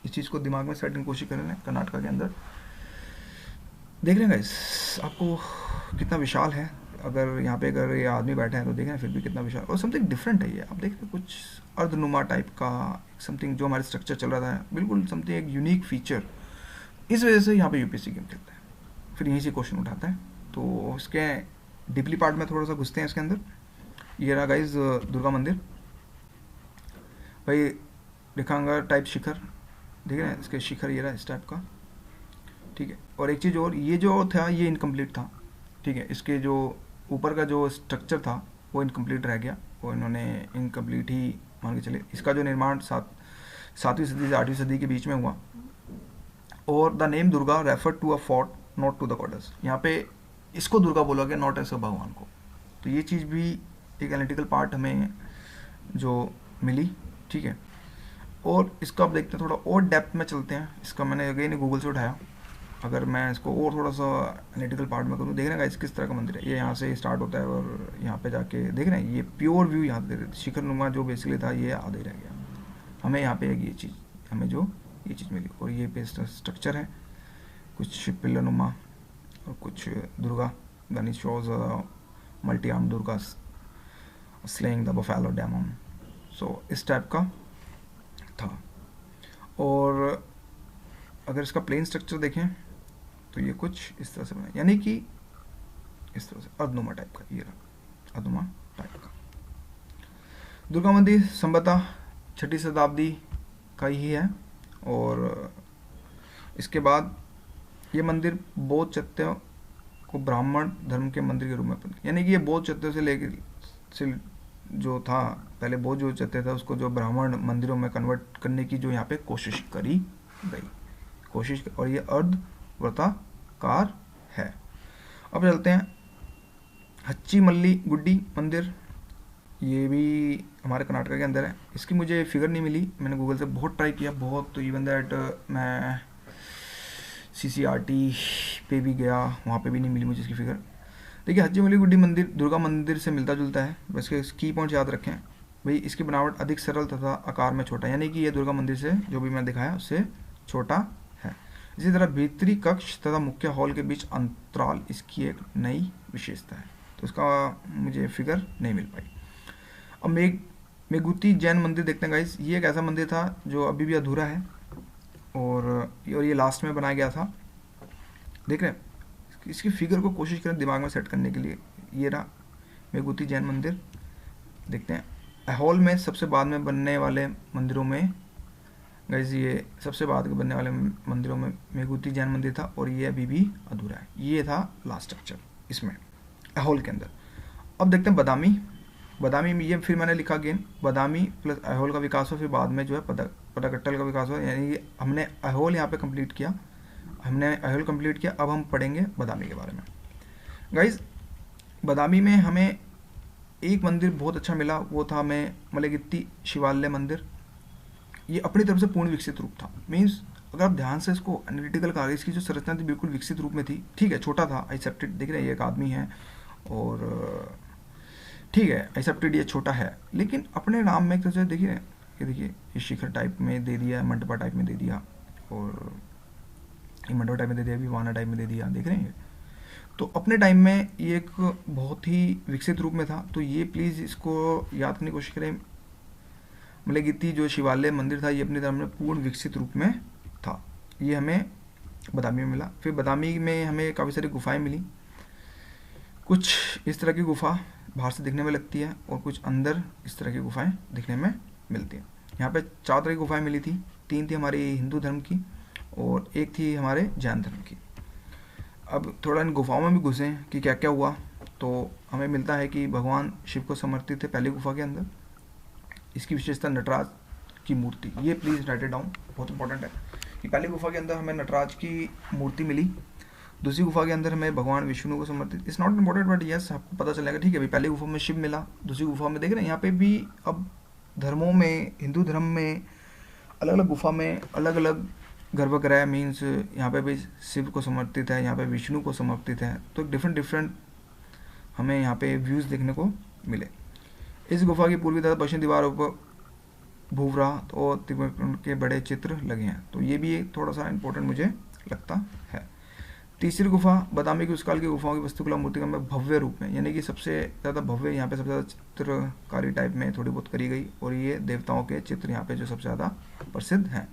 इस चीज़ को दिमाग में सेट करने की कोशिश करें, कर्नाटका के अंदर। देख रहे हैं गाइस आपको कितना विशाल है, अगर यहाँ पे अगर ये आदमी बैठा है तो देख रहे हैं फिर भी कितना विशाल, और समथिंग डिफरेंट है ये। आप देख रहे हैं कुछ अर्धनुमा टाइप का समथिंग जो हमारे स्ट्रक्चर चल रहा था, बिल्कुल समथिंग एक यूनिक फीचर। इस वजह से यहाँ पे यूपीएससी गेम खेलता है, फिर यहीं से क्वेश्चन उठाता है। तो इसके डीपली पार्ट में थोड़ा सा घुसते हैं इसके अंदर। ये रहा गाइज दुर्गा मंदिर, भाई रेखांगा टाइप शिखर, देख रहे हैं इसके शिखर, ये रहा इस टाइप का, ठीक है। और एक चीज़ और, ये जो था ये इनकम्प्लीट था, ठीक है। इसके जो ऊपर का जो स्ट्रक्चर था वो इनकम्प्लीट रह गया, वो इन्होंने इनकम्प्लीट ही मान के चले। इसका जो निर्माण 7वीं सदी से 8वीं सदी के बीच में हुआ। और the name Durga refer to a fort not to the goddess, यहाँ पे इसको दुर्गा बोला गया, नॉट ऐसे भगवान को। तो ये चीज़ भी एक एनालिटिकल पार्ट हमें जो मिली, ठीक है। और इसको आप देखते हैं थोड़ा और डेप्थ में चलते हैं। इसका मैंने अगेन गूगल से उठाया, अगर मैं इसको और थोड़ा सा एनालिटिकल पार्ट में करूँ, देख रहे हैं किस तरह का मंदिर है। ये यहाँ से स्टार्ट होता है और यहाँ पे जाके देख रहे हैं ये प्योर व्यू यहाँ पे शिखर नुमा जो बेसिकली था ये आधे रह गया। हमें यहाँ पे ये चीज़, हमें जो ये चीज़ मिली। और ये पे स्ट्रक्चर है, कुछ पिलर नुमा और कुछ Durga, then it shows multi-armed Durgas slaying the buffalo demon. So इस टाइप का था। और अगर इसका प्लेन स्ट्रक्चर देखें तो ये कुछ इस तरह से बना, यानी कि इस तरह से अर्धनुमा टाइप का, ये रहा अर्धनुमा टाइप का। दुर्गा मंदिर संभवतः 6वीं शताब्दी का ही है। और इसके बाद ये मंदिर बौद्ध चत्यों को ब्राह्मण धर्म के मंदिर के रूप में, यानी कि ये बौद्ध चत्यों से लेकर से जो था पहले बौद्ध जो चत्य था उसको जो ब्राह्मण मंदिरों में कन्वर्ट करने की जो यहाँ पे कोशिश करी गई, कोशिश। और ये अर्धवृत्ताकार है। अब चलते हैं हच्ची मल्ली गुड्डी मंदिर, ये भी हमारे कर्नाटका के अंदर है। इसकी मुझे फिगर नहीं मिली, मैंने गूगल से बहुत ट्राई किया, बहुत, तो इवन दैट मैं CCRT पे भी गया, वहाँ पे भी नहीं मिली मुझे इसकी फिगर। देखिए हच्ची मल्ली गुड्डी मंदिर दुर्गा मंदिर से मिलता जुलता है, बस के की पॉइंट याद रखें भाई। इसकी बनावट अधिक सरल तथा आकार में छोटा, यानी कि ये दुर्गा मंदिर से जो भी मैं दिखाया उससे छोटा है। इसी तरह भीतरी कक्ष तथा मुख्य हॉल के बीच अंतराल इसकी एक नई विशेषता है, तो इसका मुझे फिगर नहीं मिल पाई। अब मेघुती जैन मंदिर देखते हैं गाइस। ये एक ऐसा मंदिर था जो अभी भी अधूरा है, और ये लास्ट में बनाया गया था। देख रहे हैं इसकी फिगर को कोशिश करें दिमाग में सेट करने के लिए। ये रहा मेघुती जैन मंदिर, देखते हैं अहोल में सबसे बाद में बनने वाले मंदिरों में गाइस, ये सबसे बाद के बनने वाले मंदिरों में मेघुती जैन मंदिर था, और ये अभी भी अधूरा है। ये था लास्ट स्ट्रक्चर इसमें अहोल के अंदर। अब देखते हैं बदामी में, ये फिर मैंने लिखा अगेन बदामी प्लस अहोल का विकास हो, फिर बाद में जो है पटाकट्टल का विकास हो, यानी कि हमने अहोल यहाँ पे कंप्लीट किया, हमने अहोल कंप्लीट किया। अब हम पढ़ेंगे बदामी के बारे में। गाइज बदामी में हमें एक मंदिर बहुत अच्छा मिला, वो था हमें मलेगित्ती शिवालय मंदिर। ये अपनी तरफ से पूर्ण विकसित रूप था, मीन्स अगर आप ध्यान से इसको एनालिटिकल कार्य, इसकी जो संरचना थी बिल्कुल विकसित रूप में थी, ठीक है। छोटा था, आइसेप्टेड, देख रहे हैं ये एक आदमी है, और ठीक है आइसेप्टेड ये छोटा है, लेकिन अपने नाम में एक तरह से देखिए, ये देखिए ये शिखर टाइप में दे दिया, मंडपा टाइप में दे दिया, और ये मंडपा टाइप में दे दिया, विवाना टाइप में दे दिया, देख रहे हैं। तो अपने टाइम में ये एक बहुत ही विकसित रूप में था। तो ये प्लीज़ इसको याद करने की कोशिश करें, मलेगित्ती जो शिवालय मंदिर था ये अपनी तरह में पूर्ण विकसित रूप में था। ये हमें बदामी में मिला। फिर बदामी में हमें काफ़ी सारी गुफाएं मिली, कुछ इस तरह की गुफा बाहर से दिखने में लगती है और कुछ अंदर इस तरह की गुफाएं दिखने में मिलती हैं। यहाँ पे 4 तरह की गुफाएं मिली थी, 3 थी हमारी हिंदू धर्म की और 1 थी हमारे जैन धर्म की। अब थोड़ा इन गुफाओं में भी घुसें कि क्या क्या हुआ, तो हमें मिलता है कि भगवान शिव को समर्पित थे पहली गुफा के अंदर। इसकी विशेषता नटराज की मूर्ति, ये प्लीज़ राइट इट डाउन, बहुत इंपॉर्टेंट है कि पहली गुफा के अंदर हमें नटराज की मूर्ति मिली। दूसरी गुफा के अंदर हमें भगवान विष्णु को समर्पित, it's not important but yes आपको पता चलेगा, ठीक है भाई। पहली गुफा में शिव मिला, दूसरी गुफा में देख रहे हैं यहाँ पे भी अब धर्मों में, हिंदू धर्म में अलग अलग गुफा में अलग अलग गर्भगृह मीन्स यहाँ पे भी शिव को समर्पित है, यहाँ पे विष्णु को समर्पित है, तो डिफरेंट हमें यहाँ पे व्यूज़ देखने को मिले। इस गुफा की पूर्वी तथा पश्चिमी दीवारों पर भूवरा और त्रिकोण के बड़े चित्र लगे हैं, तो ये भी एक थोड़ा सा इंपॉर्टेंट मुझे लगता है। तीसरी गुफा बादामी की उस काल की गुफाओं की वास्तुकला मूर्तिकला में भव्य रूप में, यानी कि सबसे ज़्यादा भव्य यहाँ पे सबसे ज़्यादा चित्रकारी टाइप में थोड़ी बहुत करी गई, और ये देवताओं के चित्र यहाँ पे जो सबसे ज़्यादा प्रसिद्ध हैं।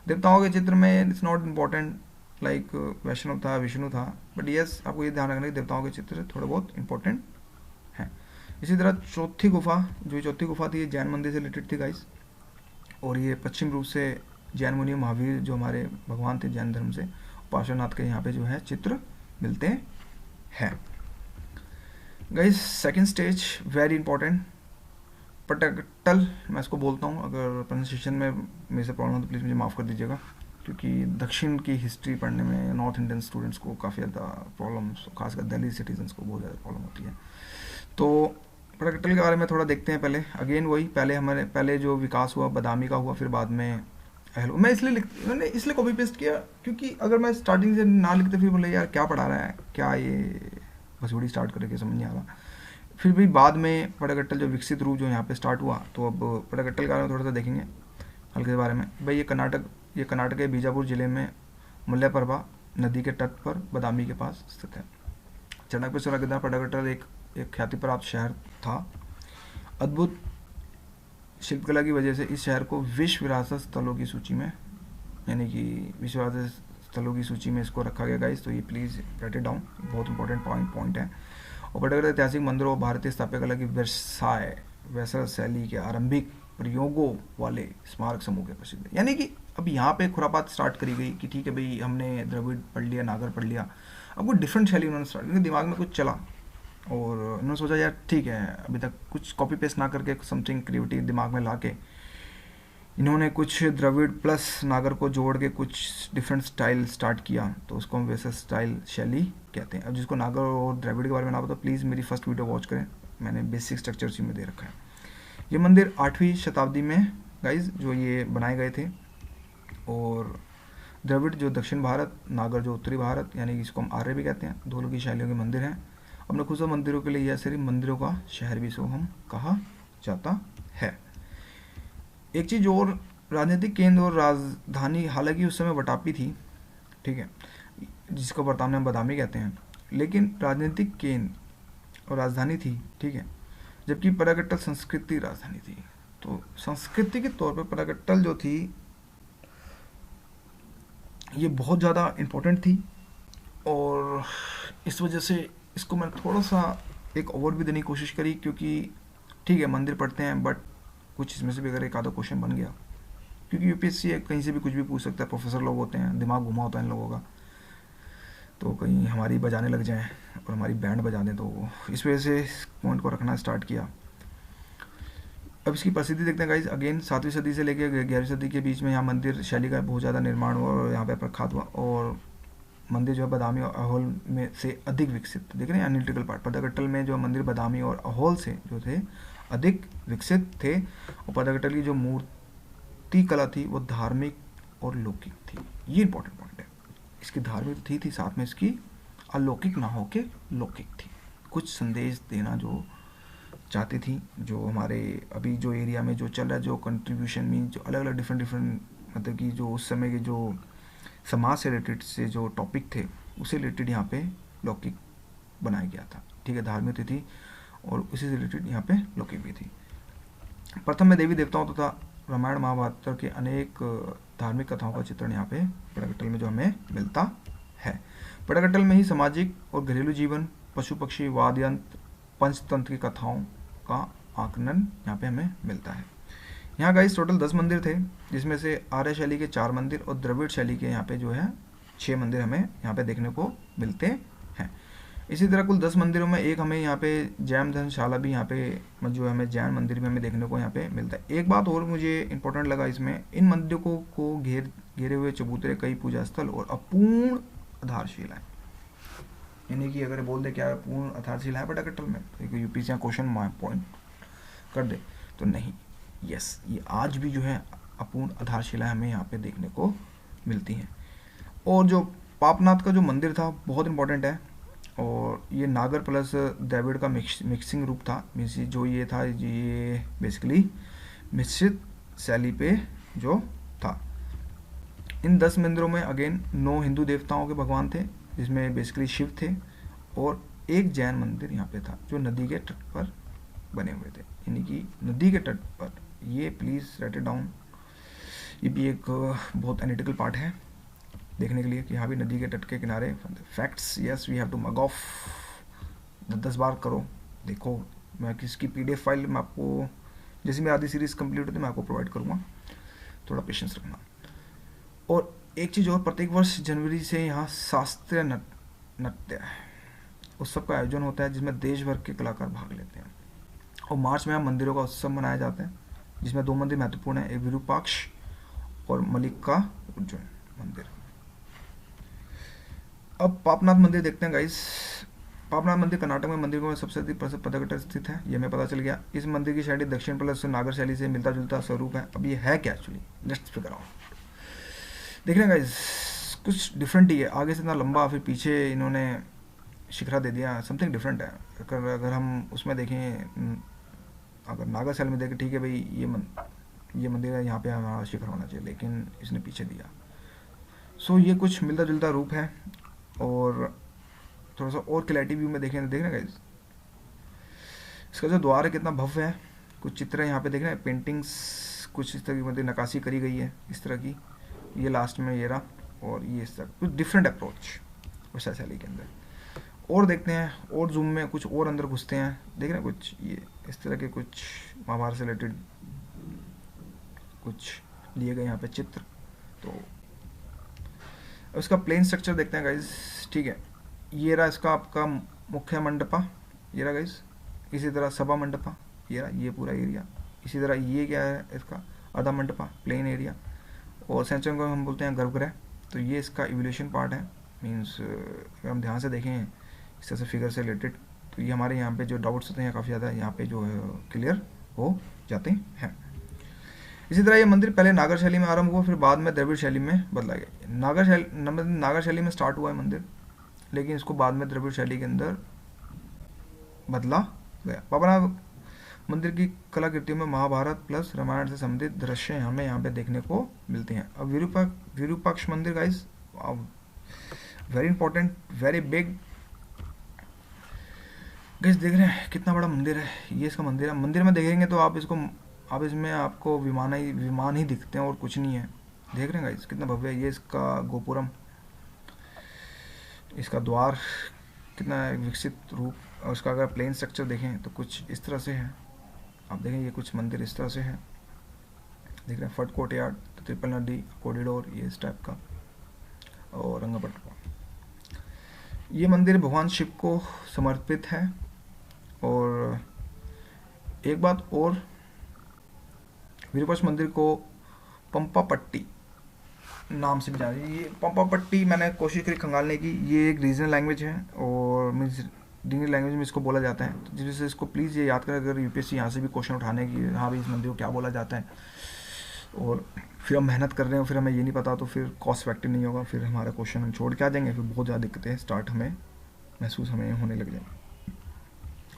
देवताओं के चित्र में इट्स नॉट इम्पॉर्टेंट लाइक वैष्णव था, विष्णु था, बट यस आपको ये ध्यान रखना कि देवताओं के चित्र थोड़े बहुत इंपॉर्टेंट हैं। इसी तरह चौथी गुफा थी, ये जैन मंदिर से रिलेटेड थी गाइस, और ये पश्चिम रूप से जैन मुनि महावीर जो हमारे भगवान थे जैन धर्म से, पार्श्वनाथ के यहाँ पे जो है चित्र मिलते हैं। Guys second stage very important, Pattadakal, मैं इसको बोलता हूँ, अगर प्रोनाउंसिएशन में मेरे से प्रॉब्लम हो तो प्लीज़ मुझे माफ़ कर दीजिएगा, क्योंकि दक्षिण की हिस्ट्री पढ़ने में नॉर्थ इंडियन स्टूडेंट्स को काफ़ी ज़्यादा प्रॉब्लम, खासकर दिल्ली सिटीजन्स को बहुत ज़्यादा प्रॉब्लम होती है। तो पटकटल के बारे में थोड़ा देखते हैं पहले। अगेन वही, पहले जो विकास हुआ बादामी का हुआ, फिर बाद में हेलो। मैं मैंने इसलिए कॉपी पेस्ट किया क्योंकि अगर मैं स्टार्टिंग से ना लिखते फिर बोले यार क्या पढ़ा रहा है, क्या ये भसोड़ी स्टार्ट करके समझ नहीं आ रहा। फिर भी बाद में पटकटल जो विकसित रूप जो यहाँ पे स्टार्ट हुआ, तो अब पटकटल के बारे में थोड़ा सा देखेंगे हल्के के बारे में। भाई ये कर्नाटक के बीजापुर जिले में मलयप्रभा नदी के तट पर बादामी के पास स्थित है। चाणक्य सौरागदा पटकटल एक ख्याति प्राप्त शहर था। अद्भुत शिल्पकला की वजह से इस शहर को विश्व विरासत स्थलों की सूची में, यानी कि विश्व विरासत स्थलों की सूची में इसको रखा गया गाइस, तो ये प्लीज़ राइट इट डाउन, बहुत इंपॉर्टेंट पॉइंट है। और पटकटल ऐतिहासिक मंदिरों और भारतीय स्थापत्य कला की वैसा शैली के आरंभिक प्रयोगों वाले स्मारक समूह के प्रसिद्ध है। यानी कि अब यहाँ पे खुरापात स्टार्ट करी गई कि ठीक है भाई हमने द्रविड़ पढ़ लिया, नागर पढ़ लिया, अब वो डिफरेंट शैली उन्होंने स्टार्ट, उनके दिमाग में कुछ चला और उन्होंने सोचा यार ठीक है अभी तक कुछ कॉपी पेस्ट ना करके समथिंग क्रिएटिव दिमाग में ला के इन्होंने कुछ द्रविड़ प्लस नागर को जोड़ के कुछ डिफरेंट स्टाइल स्टार्ट किया, तो उसको हम वैसा स्टाइल शैली कहते हैं। अब जिसको नागर और द्रविड़ के बारे में ना पता प्लीज़ मेरी फर्स्ट वीडियो वॉच करें, मैंने बेसिक स्ट्रक्चर उसी में दे रखा है। ये मंदिर 8वीं शताब्दी में गाइज जो ये बनाए गए थे, और द्रविड़ जो दक्षिण भारत, नागर जो उत्तरी भारत, यानी कि इसको हम आर्य भी कहते हैं, दोनों की शैलियों के मंदिर हैं। अपने खुद मंदिरों के लिए यह सिर्फ मंदिरों का शहर भी इसको हम कहा जाता है। एक चीज़ और, राजनीतिक केंद्र और राजधानी, हालांकि उस समय वटापी थी, ठीक है, जिसको वर्तमान में हम बादामी कहते हैं, लेकिन राजनीतिक केंद्र और राजधानी थी, ठीक है, जबकि पटकटल संस्कृति राजधानी थी। तो संस्कृति के तौर पर पटकटल जो थी ये बहुत ज़्यादा इम्पोर्टेंट थी, और इस वजह से इसको मैंने थोड़ा सा एक ओवरव्यू देने की कोशिश करी, क्योंकि ठीक है मंदिर पढ़ते हैं बट कुछ इसमें से भी अगर एक आधा क्वेश्चन बन गया, क्योंकि यूपीएससी कहीं से भी कुछ भी पूछ सकता है, प्रोफेसर लोग होते हैं, दिमाग घुमा होता है इन लोगों का, तो कहीं हमारी बजाने लग जाएं और हमारी बैंड बजा दें, तो इस वजह से इस पॉइंट को रखना स्टार्ट किया। अब इसकी प्रसिद्धि देखते हैं गाइज। अगेन 7वीं सदी से लेकर 11वीं सदी के बीच में यहाँ मंदिर शैली का बहुत ज़्यादा निर्माण हुआ और यहाँ पे प्रख्यात हुआ, और मंदिर जो है बादामी और अहोल में से अधिक विकसित, देख रहे हैं एनालिटिकल पार्ट, पटकटल में जो मंदिर बादामी और अहोल से जो थे अधिक विकसित थे, और पटकटल की जो मूर्ति कला थी वो धार्मिक और लौकिक थी। ये इंपॉर्टेंट पॉइंट है, इसकी धार्मिक थी साथ में इसकी अलौकिक ना हो के लौकिक थी, कुछ संदेश देना जो चाहती थी, जो हमारे अभी जो एरिया में जो चल रहा है, जो कंट्रीब्यूशन में जो अलग अलग डिफरेंट मतलब कि जो उस समय के जो समाज से रिलेटेड से जो टॉपिक थे उसे रिलेटेड यहाँ पे लौकिक बनाया गया था, ठीक है, धार्मिक थी और उसी से रिलेटेड यहाँ पे लौकिक भी थी। प्रथम में देवी देवताओं तथा रामायण महाभारत के अनेक धार्मिक कथाओं का चित्रण यहाँ पे पटकटल में जो हमें मिलता है। पटकटल में ही सामाजिक और घरेलू जीवन, पशु पक्षी, वाद्य यंत्र पंचतंत्र की कथाओं का आकलन यहाँ पे हमें मिलता है। यहाँ गाइस टोटल 10 मंदिर थे, जिसमें से आर्य शैली के 4 मंदिर और द्रविड़ शैली के यहाँ पे जो है 6 मंदिर हमें यहाँ पे देखने को मिलते हैं। इसी तरह कुल 10 मंदिरों में एक हमें यहाँ पे जैन धर्मशाला भी यहाँ पे जो हमें जैन मंदिर में हमें देखने को यहाँ पे मिलता है। एक बात और मुझे इंपॉर्टेंट लगा इसमें, इन मंदिरों को घेरे हुए चबूतरे, कई पूजा स्थल और अपूर्ण आधारशिलाएं, यानी कि अगर बोल दे क्या पूर्ण आधारशिला है बेटा कटल में, तो यूपी से क्वेश्चन पॉइंट कर दे तो नहीं, यस ये आज भी जो है अपूर्ण आधारशिला हमें यहाँ पे देखने को मिलती हैं। और जो पापनाथ का जो मंदिर था बहुत इंपॉर्टेंट है, और ये नागर प्लस द्रविड़ का मिक्सिंग रूप था, मीन्स जो ये था ये बेसिकली मिश्रित शैली पे जो था। इन 10 मंदिरों में अगेन 9 हिंदू देवताओं के भगवान थे, जिसमें बेसिकली शिव थे, और एक जैन मंदिर यहाँ पे था जो नदी के तट पर बने हुए थे, यानी कि नदी के तट पर। ये प्लीज़ राइट इट डाउन, ये भी एक बहुत एनालिटिकल पार्ट है देखने के लिए कि हाँ भी नदी के तट के किनारे facts, yes we have to mug of 10 बार करो। देखो मैं किसकी PDF फाइल मैं आपको जैसे मेरी आधी सीरीज़ कंप्लीट होती है मैं आपको प्रोवाइड करूँगा, थोड़ा पेशेंस रखना। और एक चीज़ और, प्रत्येक वर्ष जनवरी से यहाँ शास्त्रीय नृत्य उत्सव का आयोजन होता है, जिसमें देश भर के कलाकार भाग लेते हैं। और मार्च में यहाँ मंदिरों का उत्सव मनाया जाता है, जिसमें 2 मंदिर महत्वपूर्ण हैं, एक विरूपाक्ष और मल्लिकार्जुन मंदिर। अब पापनाथ मंदिर देखते हैं गाइस। पापनाथ मंदिर कर्नाटक में मंदिरों में सबसे अधिक प्रसिद्ध पदकट स्थित है, ये हमें पता चल गया। इस मंदिर की शैली दक्षिण प्लस नागर शैली से मिलता जुलता स्वरूप है। अब ये है क्या एक्चुअली, लेट्स फिगर आउट। देख रहे हैं गाइस कुछ डिफरेंट ही है, आगे से इतना लंबा फिर पीछे इन्होंने शिखरा दे दिया, समथिंग डिफरेंट है। अगर हम उसमें देखें, अगर नागर शैली में देखें ठीक है भाई ये मंदिर है, यहाँ पे हमारा शिखर होना चाहिए, लेकिन इसने पीछे दिया। सो ये कुछ मिलता जुलता रूप है। और थोड़ा सा और क्लैरिटी व्यू में देखें तो देख रहे हैं गाइस, इसका जो द्वार है कितना भव्य है। कुछ चित्र यहाँ पे देख रहे हैं, पेंटिंग्स कुछ इस तरह की मतलब नक्काशी करी गई है इस तरह की, ये लास्ट में ये रहा, और ये इस तरह कुछ डिफरेंट अप्रोच वैसा शैली के अंदर। और देखते हैं और जूम में कुछ और अंदर घुसते हैं, देख रहे हैं कुछ ये इस तरह के कुछ महाभारत से रिलेटेड कुछ लिए गए यहाँ पे चित्र। तो इसका प्लेन स्ट्रक्चर देखते हैं गाइज, ठीक है। ये रहा इसका आपका मुख्य मंडपा, ये रहा गाइज। इसी तरह सभा मंडपा, ये रहा, ये पूरा एरिया। इसी तरह ये क्या है इसका आधा मंडपा, प्लेन एरिया। और सेंचुरी को हम बोलते हैं गर्भगृह। तो ये इसका इवोल्यूशन पार्ट है, मीन्स अगर हम ध्यान से देखें इस तरह से फिगर से रिलेटेड, तो ये हमारे यहाँ पे जो डाउट्स होते हैं काफ़ी ज़्यादा यहाँ पे जो है क्लियर हो जाते हैं। इसी तरह ये मंदिर पहले नागर शैली में आरंभ हुआ, फिर बाद में द्रविड़ शैली में बदला गया। नागर शैली में स्टार्ट हुआ है मंदिर, लेकिन इसको बाद में द्रविड़ शैली के अंदर बदला गया। पापनाथ मंदिर की कलाकृतियों में महाभारत प्लस रामायण से संबंधित दृश्य हमें यहाँ पे देखने को मिलते हैं। अब विरूपाक्ष मंदिर guys, very important, very big guys. देख रहे हैं कितना बड़ा मंदिर है, ये इसका मंदिर है। मंदिर में देखेंगे तो आप इसमें आपको विमान ही दिखते हैं और कुछ नहीं है। देख रहे हैं गाइस कितना भव्य है। ये इसका गोपुरम, इसका द्वार कितना विकसित रूप, और उसका अगर प्लेन स्ट्रक्चर देखें तो कुछ इस तरह से है। आप देखें ये कुछ मंदिर इस तरह से है, देख रहे हैं। फट कोर्टयार्ड, ट्रिपल नदी, कॉरिडोर, ये इस टाइप का, और रंगपट्टा। ये मंदिर भगवान शिव को समर्पित है। और एक बात और, विरूपाक्ष मंदिर को पंपापट्टी नाम से भी जाना है। ये पंपापट्टी मैंने कोशिश करी खंगालने की, ये एक रीजनल लैंग्वेज है और मीन्स डिंगरी लैंग्वेज में इसको बोला जाता है। तो जिस वजह से इसको प्लीज़ ये याद करें, अगर यूपीएससी यहाँ से भी क्वेश्चन उठाने की हाँ भाई इस मंदिर को क्या बोला जाता है, और फिर हम मेहनत कर रहे हैं फिर हमें ये नहीं पता, तो फिर कॉस्ट इफेक्टिव नहीं होगा, फिर हमारा क्वेश्चन हम छोड़ के आ जाएंगे, फिर बहुत ज़्यादा दिक्कतें स्टार्ट हमें महसूस होने लग जाएंगी।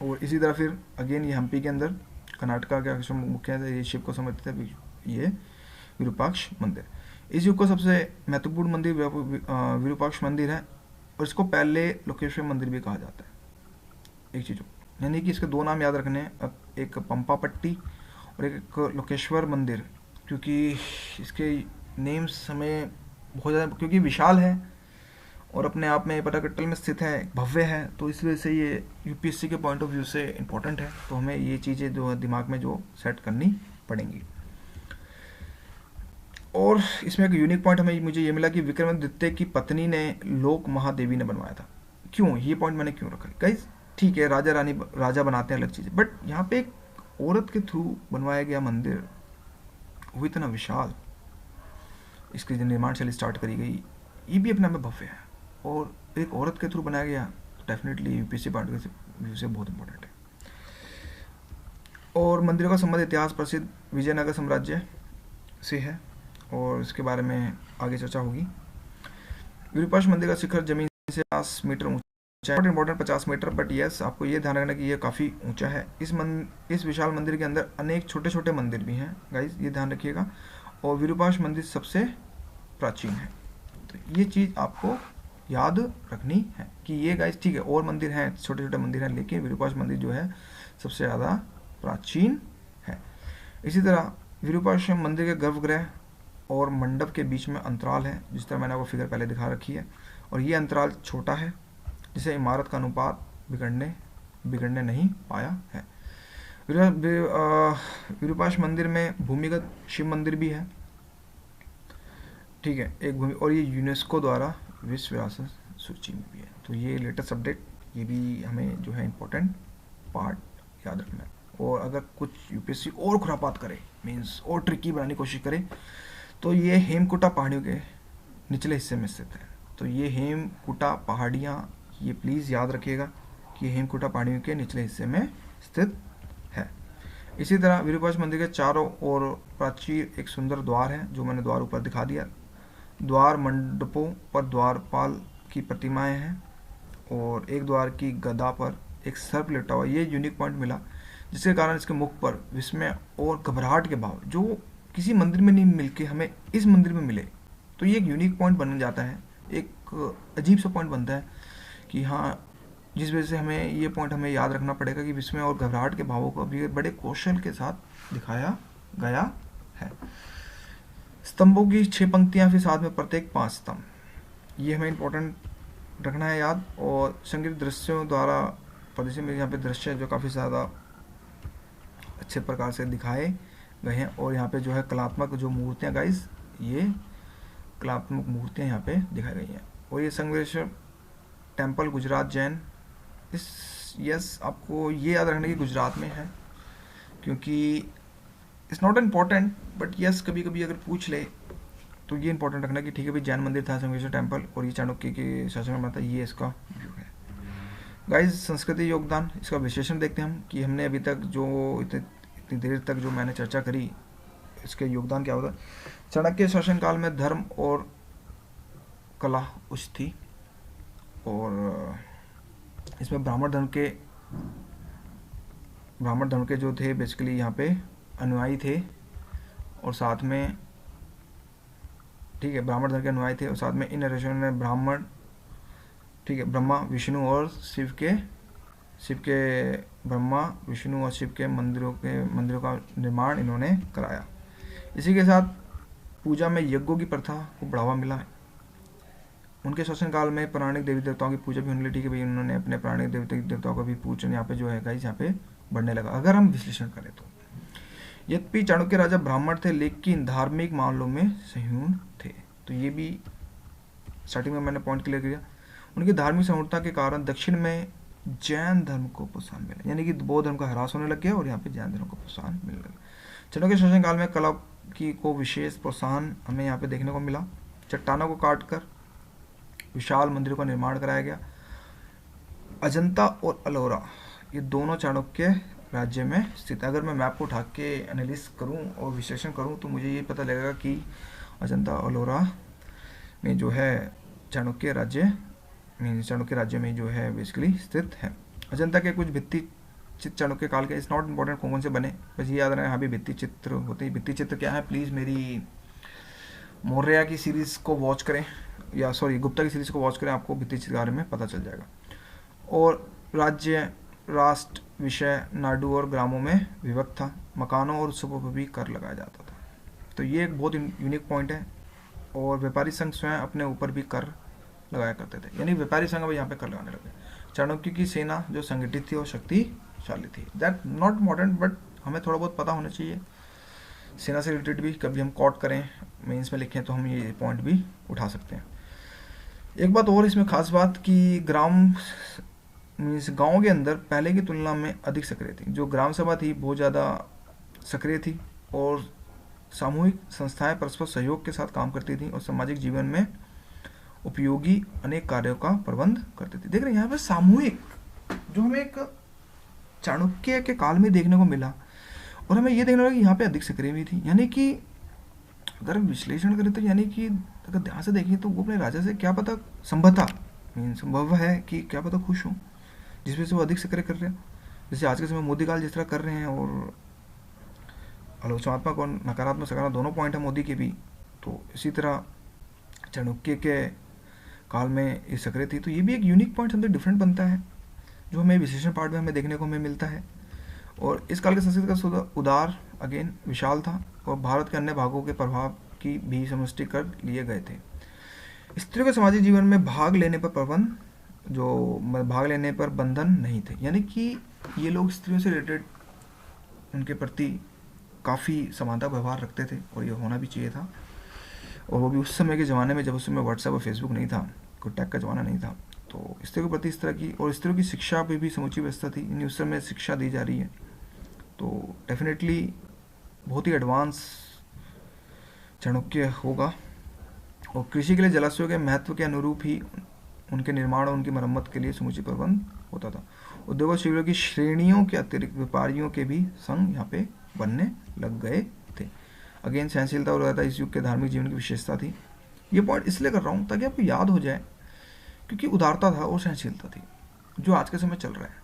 और इसी तरह फिर अगेन ये हम्पी के अंदर कर्नाटका का मुख्य ये शिव को समर्पित है ये विरूपाक्ष मंदिर। इस युग का सबसे महत्वपूर्ण मंदिर विरूपाक्ष मंदिर है, और इसको पहले लोकेश्वर मंदिर भी कहा जाता है। एक चीज़ यानी कि इसके 2 नाम याद रखने हैं, एक पंपापट्टी और एक लोकेश्वर मंदिर, क्योंकि इसके नेम्स हमें बहुत ज़्यादा, क्योंकि विशाल है और अपने आप में पटाकट्टल में स्थित है, भव्य है, तो इस वजह से ये यूपीएससी के पॉइंट ऑफ व्यू से इम्पोर्टेंट है। तो हमें ये चीज़ें जो है दिमाग में जो सेट करनी पड़ेंगी। और इसमें एक यूनिक पॉइंट हमें मुझे ये मिला कि विक्रमादित्य की पत्नी ने लोक महादेवी ने बनवाया था। क्यों, ये पॉइंट मैंने क्यों रखा गाइस? ठीक है, राजा रानी राजा बनाते हैं अलग चीज़, बट यहाँ पे एक औरत के थ्रू बनवाया गया मंदिर, वो इतना विशाल, इसकी जो निर्माण शैली स्टार्ट करी गई, ये भी अपने आप में भव्य है, और एक औरत के थ्रू बनाया गया, definitely UPSC point of view से बहुत इंपॉर्टेंट है। और मंदिरों का संबंध इतिहास प्रसिद्ध विजयनगर साम्राज्य से है, और इसके बारे में आगे चर्चा होगी। विरूपाक्ष मंदिर का शिखर जमीन से 50 मीटर ऊंचा है, इंपॉर्टेंट 50 मीटर, बट यस आपको ये ध्यान रखना कि ये काफ़ी ऊंचा है। इस विशाल मंदिर के अंदर अनेक छोटे छोटे मंदिर भी हैं गाइज, ये ध्यान रखिएगा। और विरूपाक्ष मंदिर सबसे प्राचीन है, तो ये चीज़ आपको याद रखनी है कि ये गाइज ठीक है, और मंदिर हैं, छोटे छोटे मंदिर हैं, लेकिन विरूपाक्ष मंदिर जो है सबसे ज़्यादा प्राचीन है। इसी तरह विरूपाक्ष मंदिर के गर्भगृह और मंडप के बीच में अंतराल है, जिस तरह मैंने आपको फिगर पहले दिखा रखी है, और ये अंतराल छोटा है, जिसे इमारत का अनुपात बिगड़ने नहीं पाया है। विरूपाक्ष मंदिर में भूमिगत शिव मंदिर भी है, ठीक है, एक भूमि, और ये यूनेस्को द्वारा विश्व विरासत सूची में भी है। तो ये लेटेस्ट अपडेट, ये भी हमें जो है इम्पोर्टेंट पार्ट याद रखना है। और अगर कुछ यूपीएससी और खुरापात करे, मीन्स और ट्रिकी बनाने की कोशिश करे, तो ये हेमकुटा पहाड़ियों के निचले हिस्से में स्थित है। तो ये हेमकुटा पहाड़ियाँ, ये प्लीज़ याद रखिएगा कि हेमकुटा पहाड़ियों के निचले हिस्से में स्थित है। इसी तरह विरूपाक्ष मंदिर के चारों ओर प्राचीर एक सुंदर द्वार है, जो मैंने द्वार ऊपर दिखा दिया। द्वार मंडपों पर द्वारपाल की प्रतिमाएं हैं, और एक द्वार की गदा पर एक सर्प लेटा हुआ। ये यूनिक पॉइंट मिला, जिसके कारण इसके मुख पर विस्मय और घबराहट के भाव जो किसी मंदिर में नहीं मिलके हमें इस मंदिर में मिले, तो ये एक यूनिक पॉइंट बन जाता है, एक अजीब सा पॉइंट बनता है कि हाँ, जिस वजह से हमें ये पॉइंट हमें याद रखना पड़ेगा कि विस्मय और घबराहट के भावों को भी बड़े कौशल के साथ दिखाया गया है। स्तंभों की 6 पंक्तियां, फिर साथ में प्रत्येक 5 स्तंभ, ये हमें इम्पोर्टेंट रखना है याद। और संगीत दृश्यों द्वारा प्रदर्शन में यहाँ पे दृश्य जो काफ़ी ज़्यादा अच्छे प्रकार से दिखाए गए हैं, और यहाँ पे जो है कलात्मक जो मूर्तियाँ गाइस, ये कलात्मक मूर्तियाँ यहाँ पे दिखाई गई हैं। और ये संगमेश्वर टेम्पल गुजरात जैन, यस आपको ये याद रखना कि गुजरात में है, क्योंकि it's not important, but yes कभी कभी अगर पूछ ले तो ये इंपॉर्टेंट रखना कि ठीक है भाई, जैन मंदिर था संगमेश्वर टेम्पल, और ये चाणक्य के शासन में था, ये इसका व्यू है। गाइस संस्कृति योगदान, इसका विश्लेषण देखते हैं हम कि हमने अभी तक जो इतनी देर तक जो मैंने चर्चा करी, इसके योगदान क्या होता है। चाणक्य शासनकाल में धर्म और कला उच्च थी, और इसमें ब्राह्मण धर्म के जो थे बेसिकली यहाँ पे अनुयायी थे, और साथ में ठीक है ब्राह्मण धर्म के अनुयायी थे, और साथ में इन ऋषियों ने ब्राह्मण, ठीक है, ब्रह्मा विष्णु और शिव के ब्रह्मा विष्णु और शिव के मंदिरों का निर्माण इन्होंने कराया। इसी के साथ पूजा में यज्ञों की प्रथा को बढ़ावा मिला। उनके शासनकाल में पौराणिक देवी देवताओं की पूजा भी होने लगी, ठीक है भाई, उन्होंने अपने पौराणिक देवताओं का भी पूजन यहाँ पे जो है गाइस यहाँ पे बढ़ने लगा, अगर हम विश्लेषण करें तो। यद्यपि चाणक्य राजा ब्राह्मण थे, लेकिन धार्मिक मामलों में संहीन थे। तो ये भी स्टार्टिंग में मैंने पॉइंट क्लियर किया। उनकी धार्मिक सहिष्णुता के कारण दक्षिण में जैन धर्म को प्रोत्साहन मिला, यानी कि बौद्ध धर्म का ह्रास होने लग गया और यहाँ पे जैन धर्म को प्रोत्साहन मिलने लगा। चाणक्य शासनकाल में कला को विशेष प्रोत्साहन हमें यहाँ पे देखने को मिला। चट्टानों को काटकर विशाल मंदिरों का निर्माण कराया गया। अजंता और अलोरा ये दोनों चाणक्य राज्य में स्थित। अगर मैं मैप को उठा के एनालिस करूं और विश्लेषण करूं तो मुझे ये पता लगेगा कि अजंता और अलोरा में जो है चाणक्य राज्य में जो है बेसिकली स्थित है। अजंता के कुछ भित्ति चित्र चाणक्य काल के, इट्स नॉट इम्पोर्टेंट कौन से बने, बस ये याद रहे यहाँ भी भित्ति चित्र होते हैं। भित्ति चित्र क्या है, प्लीज़ मेरी मौर्य की सीरीज़ को वॉच करें, या सॉरी गुप्ता की सीरीज़ को वॉच करें, आपको भित्ति चित्र के बारे में पता चल जाएगा। और राज्य, राष्ट्र, विषय नाडु और ग्रामों में विभक्त था। मकानों और उत्सवों पर भी कर लगाया जाता था। तो ये एक बहुत यूनिक पॉइंट है। और व्यापारी संघ स्वयं अपने ऊपर भी कर लगाया करते थे, यानी व्यापारी संघ अब यहाँ पे कर लगाने लगे। चाणक्य की सेना जो संगठित थी और शक्तिशाली थी। दैट नॉट इम्पॉर्टेंट, बट हमें थोड़ा बहुत पता होना चाहिए सेना से रिलेटेड भी। कभी हम कोट करें, मेंस में लिखें, तो हम ये पॉइंट भी उठा सकते हैं। एक बात और इसमें खास बात कि ग्राम मीन्स गाँव के अंदर पहले की तुलना में अधिक सक्रिय थी। जो ग्राम सभा थी बहुत ज़्यादा सक्रिय थी और सामूहिक संस्थाएं परस्पर सहयोग के साथ काम करती थी और सामाजिक जीवन में उपयोगी अनेक कार्यों का प्रबंध करती थी। देख रहे हैं यहाँ पे सामूहिक, जो हमें एक चाणक्य के काल में देखने को मिला, और हमें ये देखना होगा कि यहाँ पे अधिक सक्रिय भी थी। यानी कि अगर हम विश्लेषण करें तो यानी कि अगर ध्यान से देखें तो वो अपने राजा से क्या पता संभवता मीन संभव है कि क्या पता खुश हो, जिस वजह से वो अधिक सक्रिय कर रहे हैं। जैसे आज के समय मोदी काल जिस तरह कर रहे हैं, और आलोचनात्मक और नकारात्मक सकारात्मक दोनों पॉइंट है मोदी के भी, तो इसी तरह चाणक्य के काल में ये सक्रिय थी। तो ये भी एक यूनिक पॉइंट समथिंग डिफरेंट बनता है, जो हमें विश्लेषण पार्ट में हमें देखने को हमें मिलता है। और इस काल के संस्कृति का उदार अगेन विशाल था और भारत के अन्य भागों के प्रभाव की भी समष्टि कर लिए गए थे। स्त्रियों के सामाजिक जीवन में भाग लेने पर प्रबंध, जो भाग लेने पर बंधन नहीं थे, यानी कि ये लोग स्त्रियों से रिलेटेड उनके प्रति काफ़ी समानता व्यवहार रखते थे और ये होना भी चाहिए था। और वो भी उस समय के ज़माने में, जब उस समय व्हाट्सएप और फेसबुक नहीं था, कोई टैग का ज़माना नहीं था, तो स्त्रियों के प्रति इस तरह की, और स्त्रियों की शिक्षा पे भी समुची व्यवस्था थी, यानी उस समय शिक्षा दी जा रही है, तो डेफिनेटली बहुत ही एडवांस चाणक्य होगा। और कृषि के लिए जलाशयों के महत्व के अनुरूप ही उनके निर्माण और उनकी मरम्मत के लिए समुचित प्रबंध होता था। उद्योग और शिविरों की श्रेणियों के अतिरिक्त व्यापारियों के भी संघ यहाँ पे बनने लग गए थे। अगेन सहनशीलता और उदारता इस युग के धार्मिक जीवन की विशेषता थी। ये पॉइंट इसलिए कर रहा हूँ ताकि आपको याद हो जाए, क्योंकि उदारता था और सहनशीलता थी, जो आज के समय चल रहा है।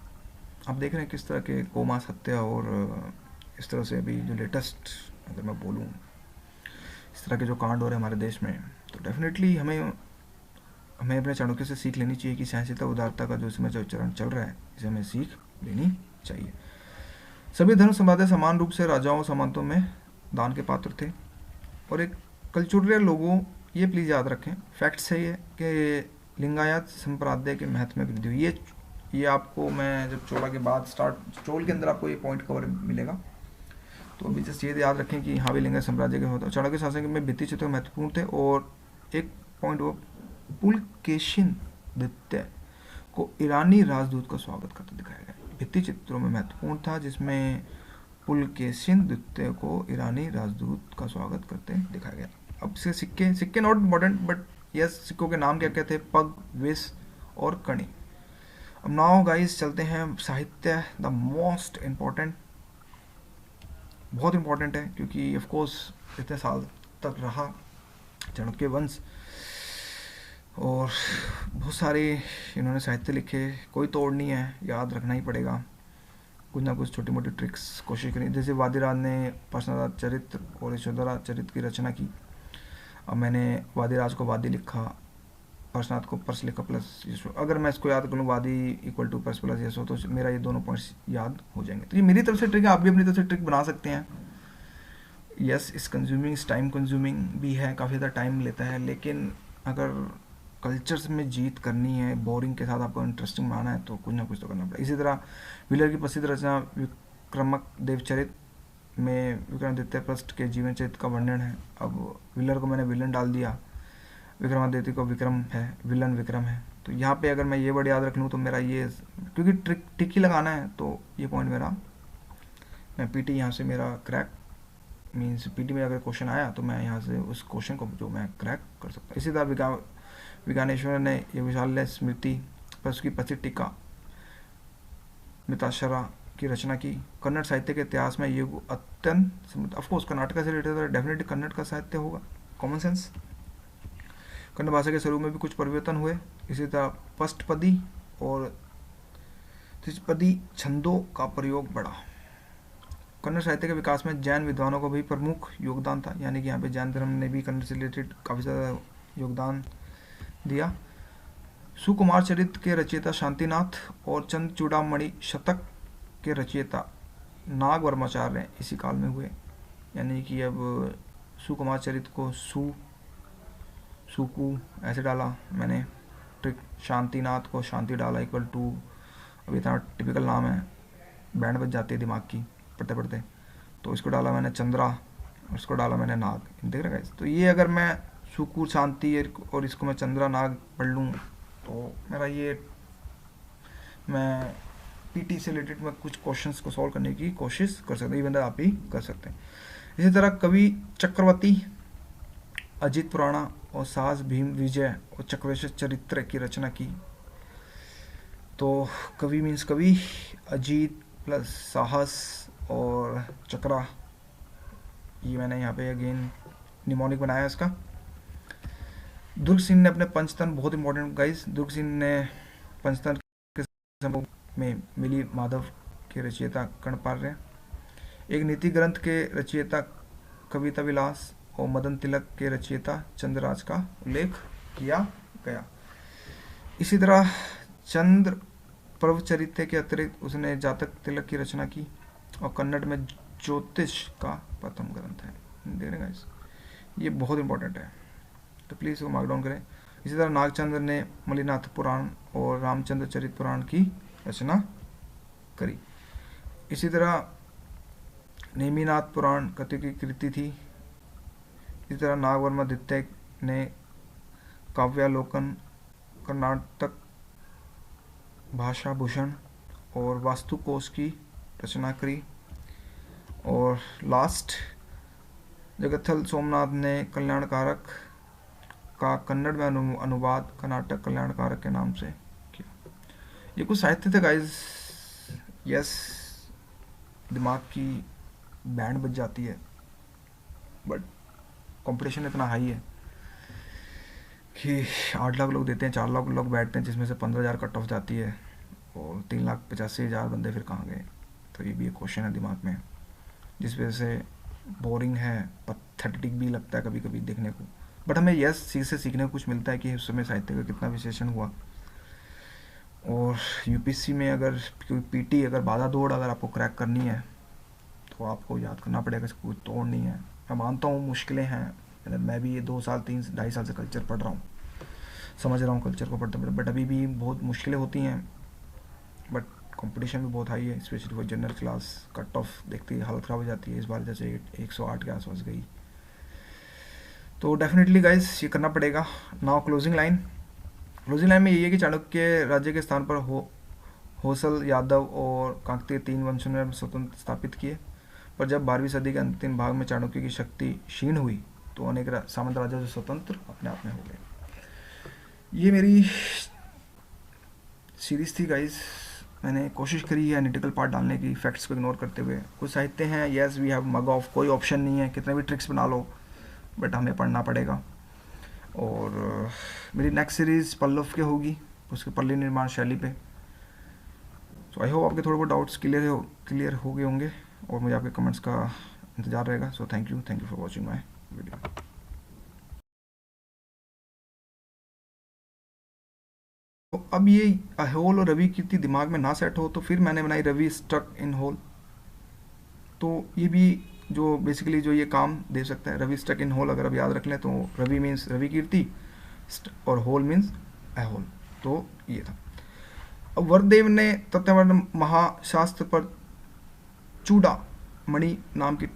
आप देख रहे हैं किस तरह के गोमांस हत्या और इस तरह से अभी जो लेटेस्ट अगर मैं बोलूँ इस तरह के जो कांड हो रहे हैं हमारे देश में, तो डेफिनेटली हमें अपने चाणक्य से सीख लेनी चाहिए कि सहनशीलता उदारता का जो इसमें जो चरण चल रहा है, इसे हमें सीख लेनी चाहिए। सभी धर्म संप्रदाय समान रूप से राजाओं सामंतों में दान के पात्र थे। और एक कल्चरल लोगों, ये प्लीज़ याद रखें, फैक्ट्स है ये कि लिंगायत संप्रदाय के महत्व में वृद्धि हुई। ये आपको मैं जब चोला के बाद चोल के अंदर आपको ये पॉइंट कवर मिलेगा, तो अभी जस्ट ये याद रखें कि यहाँ भी लिंगायत संप्रदाय के होता। चाणक्य शासन में भित्ति चित्र महत्वपूर्ण थे। और एक पॉइंट वो पुलकेशिन द्वितीय को ईरानी राजदूत का स्वागत करते दिखाया गया। भित्ति चित्रों में महत्वपूर्ण था, जिसमें पुलकेशिन द्वितीय को ईरानी राजदूत का स्वागत करते दिखाया गया। अब से सिक्के नॉट इम्पोर्टेंट, बट यस, सिक्कों के नाम क्या क्या थे, पग, विस और कणी। अब नाउ गाइस चलते हैं साहित्य, द मोस्ट इम्पोर्टेंट, बहुत इम्पोर्टेंट है, क्योंकि ऑफ कोर्स इतने साल तक रहा चाणक्य वंश और बहुत सारे इन्होंने साहित्य लिखे, कोई तोड़ नहीं है, याद रखना ही पड़ेगा। कुछ ना कुछ छोटी मोटी ट्रिक्स कोशिश करी। जैसे वादिराज ने पर्सनादार चरित्र और यशोधरा चरित्र की रचना की। अब मैंने वादिराज को वादी लिखा, पर्सनाथ को पर्स लिखा प्लस यशो। अगर मैं इसको याद करूँ वादी इक्वल टू पर्स प्लस यशो, तो मेरा ये दोनों पॉइंट्स याद हो जाएंगे। तो ये मेरी तरफ से ट्रिक है, आप भी अपनी तरफ से ट्रिक बना सकते हैं। यस, इस कंज्यूमिंग, इस टाइम कंज्यूमिंग भी है, काफ़ी ज़्यादा टाइम लेता है, लेकिन अगर कल्चर्स में जीत करनी है, बोरिंग के साथ आपको इंटरेस्टिंग बनाना है, तो कुछ ना कुछ तो करना पड़ेगा। इसी तरह व्हीलर की प्रसिद्ध रचना विक्रमक देवचरित में विक्रमादित्य पृष्ठ के जीवन चरित्र का वर्णन है। अब व्हीलर को मैंने विलन डाल दिया, विक्रमादित्य को विक्रम है, विलन विक्रम है। तो यहाँ पे अगर मैं ये वर्ड याद रख लूँ तो मेरा ये, क्योंकि टिक ही लगाना है, तो ये पॉइंट मेरा, मैं पीटी यहाँ से मेरा क्रैक मीन्स पीटी में अगर क्वेश्चन आया तो मैं यहाँ से उस क्वेश्चन को जो मैं क्रैक कर सकता हूँ। इसी तरह विज्ञानेश्वर ने ये विशाल स्मृति पर उसकी प्रसिद्ध टीका मिताक्षरा की रचना की। कन्नड़ साहित्य के इतिहास में ये अत्यंत समृद्ध, ऑफकोर्स कर्नाटक से रिलेटेड है, डेफिनेटली कन्नड़ का साहित्य होगा, कॉमन सेंस। कन्नड़ भाषा के स्वरूप में भी कुछ परिवर्तन हुए। इसी तरह पष्टपदी और त्रिपदी छंदों का प्रयोग बढ़ा। कन्नड़ साहित्य के विकास में जैन विद्वानों को भी प्रमुख योगदान था, यानी कि यहाँ पे जैन धर्म ने भी कन्नड़ से रिलेटेड काफ़ी ज़्यादा योगदान दिया। सुकुमार चरित्र के रचयिता शांतिनाथ और चंद चूड़ामणि शतक के रचयिता नाग वर्माचार्य इसी काल में हुए। यानी कि अब सुकुमार चरित्र को सुकु ऐसे डाला मैंने, शांतिनाथ को शांति डाला इक्वल टू, अभी इतना टिपिकल नाम है, बैंड बज जाती है दिमाग की पढ़ते पढ़ते, तो इसको डाला मैंने चंद्रा और इसको डाला मैंने नाग, देख रहे गाइस। तो ये अगर मैं सुकूर शांति और इसको मैं चंद्रा नाग पढ़ लूँ तो मेरा ये, मैं पीटी से रिलेटेड मैं कुछ क्वेश्चंस को सॉल्व करने की कोशिश कर सकते हैं, इवन आप ही कर सकते हैं। इसी तरह कवि चक्रवर्ती अजित पुराणा और साहस भीम विजय और चक्रवेश चरित्र की रचना की। तो कवि मीन्स कवि, अजीत प्लस साहस और चक्रा, ये मैंने यहाँ पे अगेन निमोनिक बनाया इसका। दुर्ग सिंह ने अपने पंचतन, बहुत इंपॉर्टेंट गाइस, दुर्ग सिंह ने पंचतन के समय में मिली माधव के रचयिता कर्णपार्य, एक नीति ग्रंथ के रचयिता कविता विलास और मदन तिलक के रचयिता चंद्रराज का उल्लेख किया गया। इसी तरह चंद्र पर्व चरित्र के अतिरिक्त उसने जातक तिलक की रचना की और कन्नड़ में ज्योतिष का प्रथम ग्रंथ है, देख रहे गाइस, ये बहुत इंपॉर्टेंट है, तो प्लीज़ इसको मार्क डाउन करें। इसी तरह नागचंद्र ने मलिनाथ पुराण और रामचंद्र चरित पुराण की रचना करी। इसी तरह नेमिनाथ पुराण कति की कृति थी। इसी तरह नागवर्मा द्वितीय ने काव्यालोकन, कर्नाटक भाषा भूषण और वास्तुकोश की रचना करी। और लास्ट जगत्थल सोमनाथ ने कल्याणकारक का कन्नड़ में अनुवाद कर्नाटक कल्याणकारक के नाम से किया। ये कुछ साहित्य थे गाइस। यस, दिमाग की बैंड बज जाती है, बट कंपटीशन इतना हाई है कि 8 लाख लोग देते हैं, 4 लाख लोग बैठते हैं, जिसमें से 15,000 कट ऑफ जाती है और 3,85,000 बंदे फिर कहाँ गए। तो ये भी एक क्वेश्चन है दिमाग में, जिस वजह से बोरिंग है, पैथेटिक भी लगता है कभी कभी देखने को, बट हमें यस से सीखने को कुछ मिलता है कि उस समय साहित्य का कितना विश्लेषण हुआ। और यूपीएससी में अगर पीटी अगर बाधा दौड़ अगर आपको क्रैक करनी है तो आपको याद करना पड़ेगा, इसको कोई तोड़ नहीं है। मैं मानता हूँ मुश्किलें हैं, मैं भी ये 2 साल 3-2.5 साल से कल्चर पढ़ रहा हूँ, समझ रहा हूँ कल्चर को पढ़ते पढ़ते, बट अभी भी बहुत मुश्किलें होती हैं, बट कंपटीशन भी बहुत हाई है, specially for general class. Cut off देखते ही हालत ख़राब हो जाती है, इस बार जैसे 108 के आसपास गई। तो डेफिनेटली गाइस ये करना पड़ेगा। नाउ क्लोजिंग लाइन में यही है कि चाणक्य राज्य के स्थान पर होसल, यादव और काकतीय 3 वंशों ने स्वतंत्र स्थापित किए, पर जब 12वीं सदी के अंतिम भाग में चाणक्य की शक्ति क्षीण हुई तो अनेक सामंत राजा जो स्वतंत्र अपने आप में हो गए। ये मेरी सीरीज थी गाइस, मैंने कोशिश करी है एनालिटिकल पार्ट डालने की, फैक्ट्स को इग्नोर करते हुए। कुछ साहित्य हैं, yes we have mug off, कोई ऑप्शन नहीं है, कितने भी ट्रिक्स बना लो, बट हमें पढ़ना पड़ेगा। और मेरी नेक्स्ट सीरीज़ पल्लव के होगी, उसके पल्ली निर्माण शैली पे। सो आई होप आपके थोड़े बहुत डाउट्स क्लियर हो गए होंगे और मुझे आपके कमेंट्स का इंतजार रहेगा। So thank you for watching my video. तो अब ये होल और रवि कीर्ति दिमाग में ना सेट हो तो फिर मैंने बनाई रवि स्टक इन होल। तो ये भी जो बेसिकली जो ये काम दे सकता है, रवि स्टक इन होल, अगर आप याद रख लें तो रवि मीन्स रवि कीर्ति और होल मीन्स ए होल। तो ये था। अब वरदेव ने तत्वर्ण महाशास्त्र पर चूड़ामणि नाम की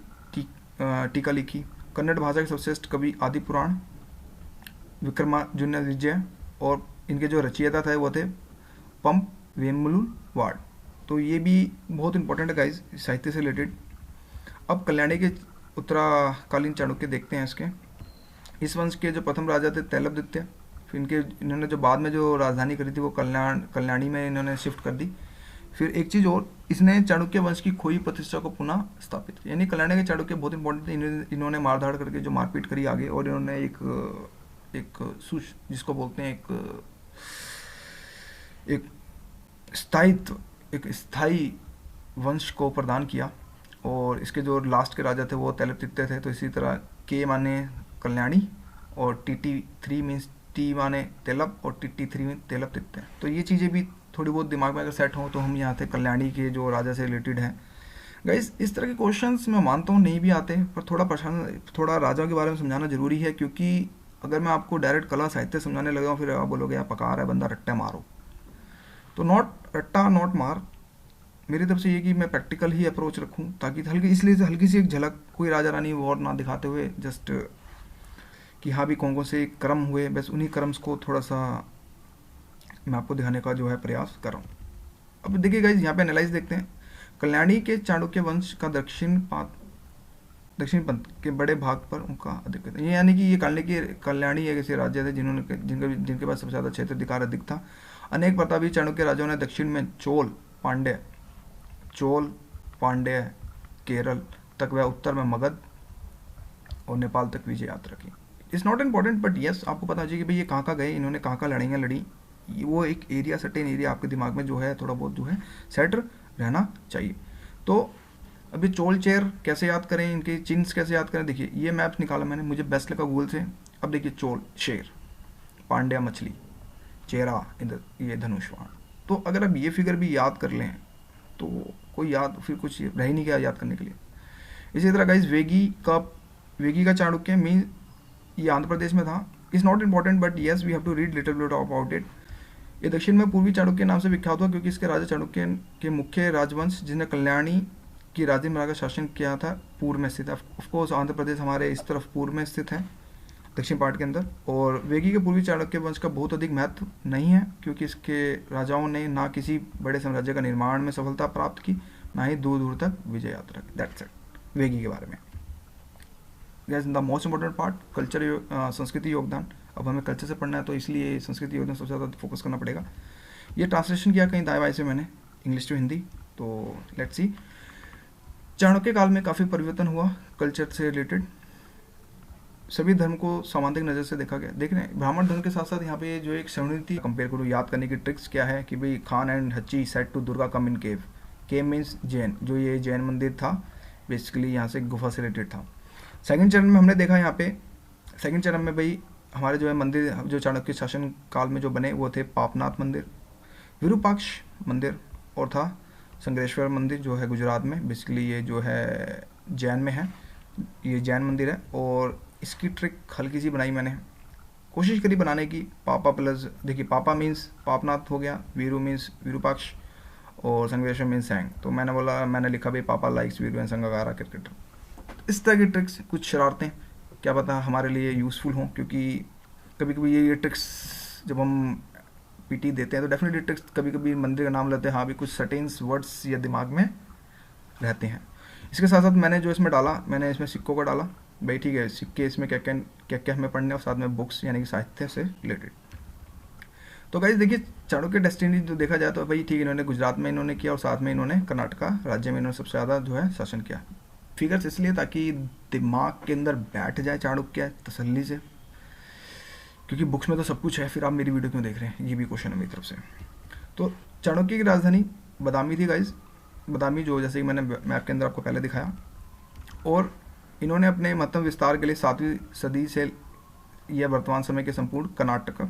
टीका लिखी। कन्नड़ भाषा के सर्वश्रेष्ठ कवि आदि पुराण विक्रमार्जुन विजय, और इनके जो रचयिता थे वो थे पंप वेमुलु वार्ड। तो ये भी बहुत इंपॉर्टेंट है गाइज साहित्य से रिलेटेड। अब कल्याणी के उत्तराकालीन चाणक्य देखते हैं इसके। इस वंश के जो प्रथम राजा थे तैलपदित्य, फिर इन्होंने जो बाद में जो राजधानी करी थी वो कल्याणी में इन्होंने शिफ्ट कर दी। फिर एक चीज़ और, इसने चाणक्य वंश की खोई प्रतिष्ठा को पुनः स्थापित किया। यानी कल्याणी के चाणक्य बहुत इंपॉर्टेंट थे, इन्होंने मारधाड़ करके जो मारपीट करी आगे, और इन्होंने एक जिसको बोलते हैं एक स्थायित्व, एक स्थायी वंश को प्रदान किया। और इसके जो लास्ट के राजा थे वो तैलपदित्य थे। तो इसी तरह के माने कल्याणी और TT3 मीन्स टी माने तेलप और TT3 में तैलपदित्य। तो ये चीज़ें भी थोड़ी बहुत दिमाग में अगर सेट हो तो हम यहाँ थे कल्याणी के जो राजा से रिलेटेड हैं। गाइस इस तरह के क्वेश्चंस मैं मानता हूँ नहीं भी आते, पर थोड़ा राजाओं के बारे में समझाना ज़रूरी है, क्योंकि अगर मैं आपको डायरेक्ट कला साहित्य समझाने लगा हूँ फिर आप बोलोगे यार पका रहा है बंदा, रट्टा मारो। तो नॉट रट्टा नॉट मार, मेरी तरफ से ये कि मैं प्रैक्टिकल ही अप्रोच रखूँ, ताकि हल्की, इसलिए से हल्की सी एक झलक, कोई राजा रानी वॉर ना दिखाते हुए, जस्ट कि हाँ भी कौन कौन से क्रम हुए, बस उन्हीं क्रम्स को थोड़ा सा मैं आपको दिखाने का जो है प्रयास कर रहा हूँ। अब देखिए गाइज, यहाँ पे एनालाइज देखते हैं। कल्याणी के चाणक्य वंश का दक्षिण पंथ के बड़े भाग पर उनका अधिक, ये यानी कि ये कल्याणी एक ऐसे राज्य थे जिनके पास सबसे ज़्यादा क्षेत्राधिकार अधिक था। अनेक प्रतापी चाणक्य राजाओं ने दक्षिण में चोल पांड्य केरल तक व उत्तर में मगध और नेपाल तक विजय यात्रा की। It's not important but yes, आपको पता चाहिए कि भाई ये कहाँ कहाँ गए, इन्होंने कहाँ कहाँ लड़ाइयाँ लड़ी, वो एक एरिया, सर्टेन एरिया आपके दिमाग में जो है थोड़ा बहुत जो है सेट रहना चाहिए। तो अभी चोल चेर कैसे याद करें, इनके चिन्ह कैसे याद करें, देखिए ये मैप्स निकाला मैंने, मुझे बेस्ट लगा गूगल से। अब देखिए चोल शेर, पांड्या मछली, चेरा इधर ये धनुष्वाण। तो अगर आप ये फिगर भी याद कर लें तो कोई याद फिर कुछ रह ही नहीं गया याद करने के लिए। इसी तरह गाइज वेगी का चाणक्य मीन ये आंध्र प्रदेश में था। Is not important but yes we have to read little bit about it. ये दक्षिण में पूर्वी चाणक्य नाम से विख्यात हुआ क्योंकि इसके राजा चाणक्य के मुख्य राजवंश जिसने कल्याणी की राजमहल का शासन किया था पूर्व में स्थित है। ऑफकोर्स आंध्र प्रदेश हमारे इस तरफ पूर्व में स्थित है, दक्षिण पार्ट के अंदर। और वेगी के पूर्वी चाणक्य वंश का बहुत अधिक महत्व नहीं है क्योंकि इसके राजाओं ने ना किसी बड़े साम्राज्य का निर्माण में सफलता प्राप्त की, ना ही दूर दूर तक विजय यात्रा की। दैट्स इट वेगी के बारे में। The most important part culture, संस्कृति योगदान। अब हमें कल्चर से पढ़ना है तो इसलिए संस्कृति योगदान सबसे ज़्यादा फोकस करना पड़ेगा। ये ट्रांसलेशन किया कहीं दाएं बाएं से मैंने, इंग्लिश टू हिंदी। तो लेट्स सी, चाणक्य काल में काफ़ी परिवर्तन हुआ कल्चर से रिलेटेड। सभी धर्म को समांतरिक नज़र से देखा गया। देख रहे हैं ब्राह्मण धर्म के साथ साथ यहाँ पे जो एक शरणनीति कंपेयर करूँ, याद करने की ट्रिक्स क्या है कि भाई Khan and Hucchi set to Durga come in cave. Cave means Jain, जो ये जैन मंदिर था बेसिकली यहाँ से गुफा से रिलेटेड था। सेकंड चरण में हमने देखा यहाँ पे, सेकंड चरण में भाई हमारे जो है मंदिर जो चाणक्य शासन काल में जो बने वो थे पापनाथ मंदिर, विरूपाक्ष मंदिर और था संग्रेश्वर मंदिर जो है गुजरात में। बेसिकली ये जो है जैन में है, ये जैन मंदिर है। और इसकी ट्रिक हल्की सी बनाई मैंने, कोशिश करी बनाने की। पापा प्लस, देखिए पापा मीन्स पापनाथ हो गया, वीरू मीन्स विरूपाक्ष और संग्रेश्वर मीन्स सैंग। तो मैंने लिखा भाई पापा likes Veeru and Sangakkara cricketer. इस तरह की ट्रिक्स, कुछ शरारतें क्या पता हमारे लिए यूज़फुल हों, क्योंकि कभी कभी ये ट्रिक्स जब हम पीटी देते हैं तो डेफिनेटली ट्रिक्स कभी कभी मंदिर का नाम लेते हैं, हाँ भी कुछ सर्टेन्स वर्ड्स या दिमाग में रहते हैं। इसके साथ साथ मैंने जो इसमें डाला, मैंने इसमें सिक्कों का डाला भाई, ठीक है, सिक्के इसमें क्या क्या हमें पढ़ने और साथ में बुक्स यानी कि साहित्य से रिलेटेड। तो गाइस देखिए चाणक्य डेस्टिनी जो देखा जाए तो भाई ठीक, इन्होंने गुजरात में इन्होंने किया और साथ में इन्होंने कर्नाटका राज्य में इन्होंने सबसे ज़्यादा जो है शासन किया। फिगर्स इसलिए ताकि दिमाग के अंदर बैठ जाए चाणक्य तसल्ली से, क्योंकि बुक्स में तो सब कुछ है, फिर आप मेरी वीडियो क्यों देख रहे हैं, ये भी क्वेश्चन है मेरी तरफ से। तो चाणक्य की राजधानी बादामी थी गाइज, बादामी जो जैसे कि मैंने मैप के अंदर आपको पहले दिखाया। और इन्होंने अपने महत्व विस्तार के लिए 7वीं सदी से यह वर्तमान समय के संपूर्ण कर्नाटक,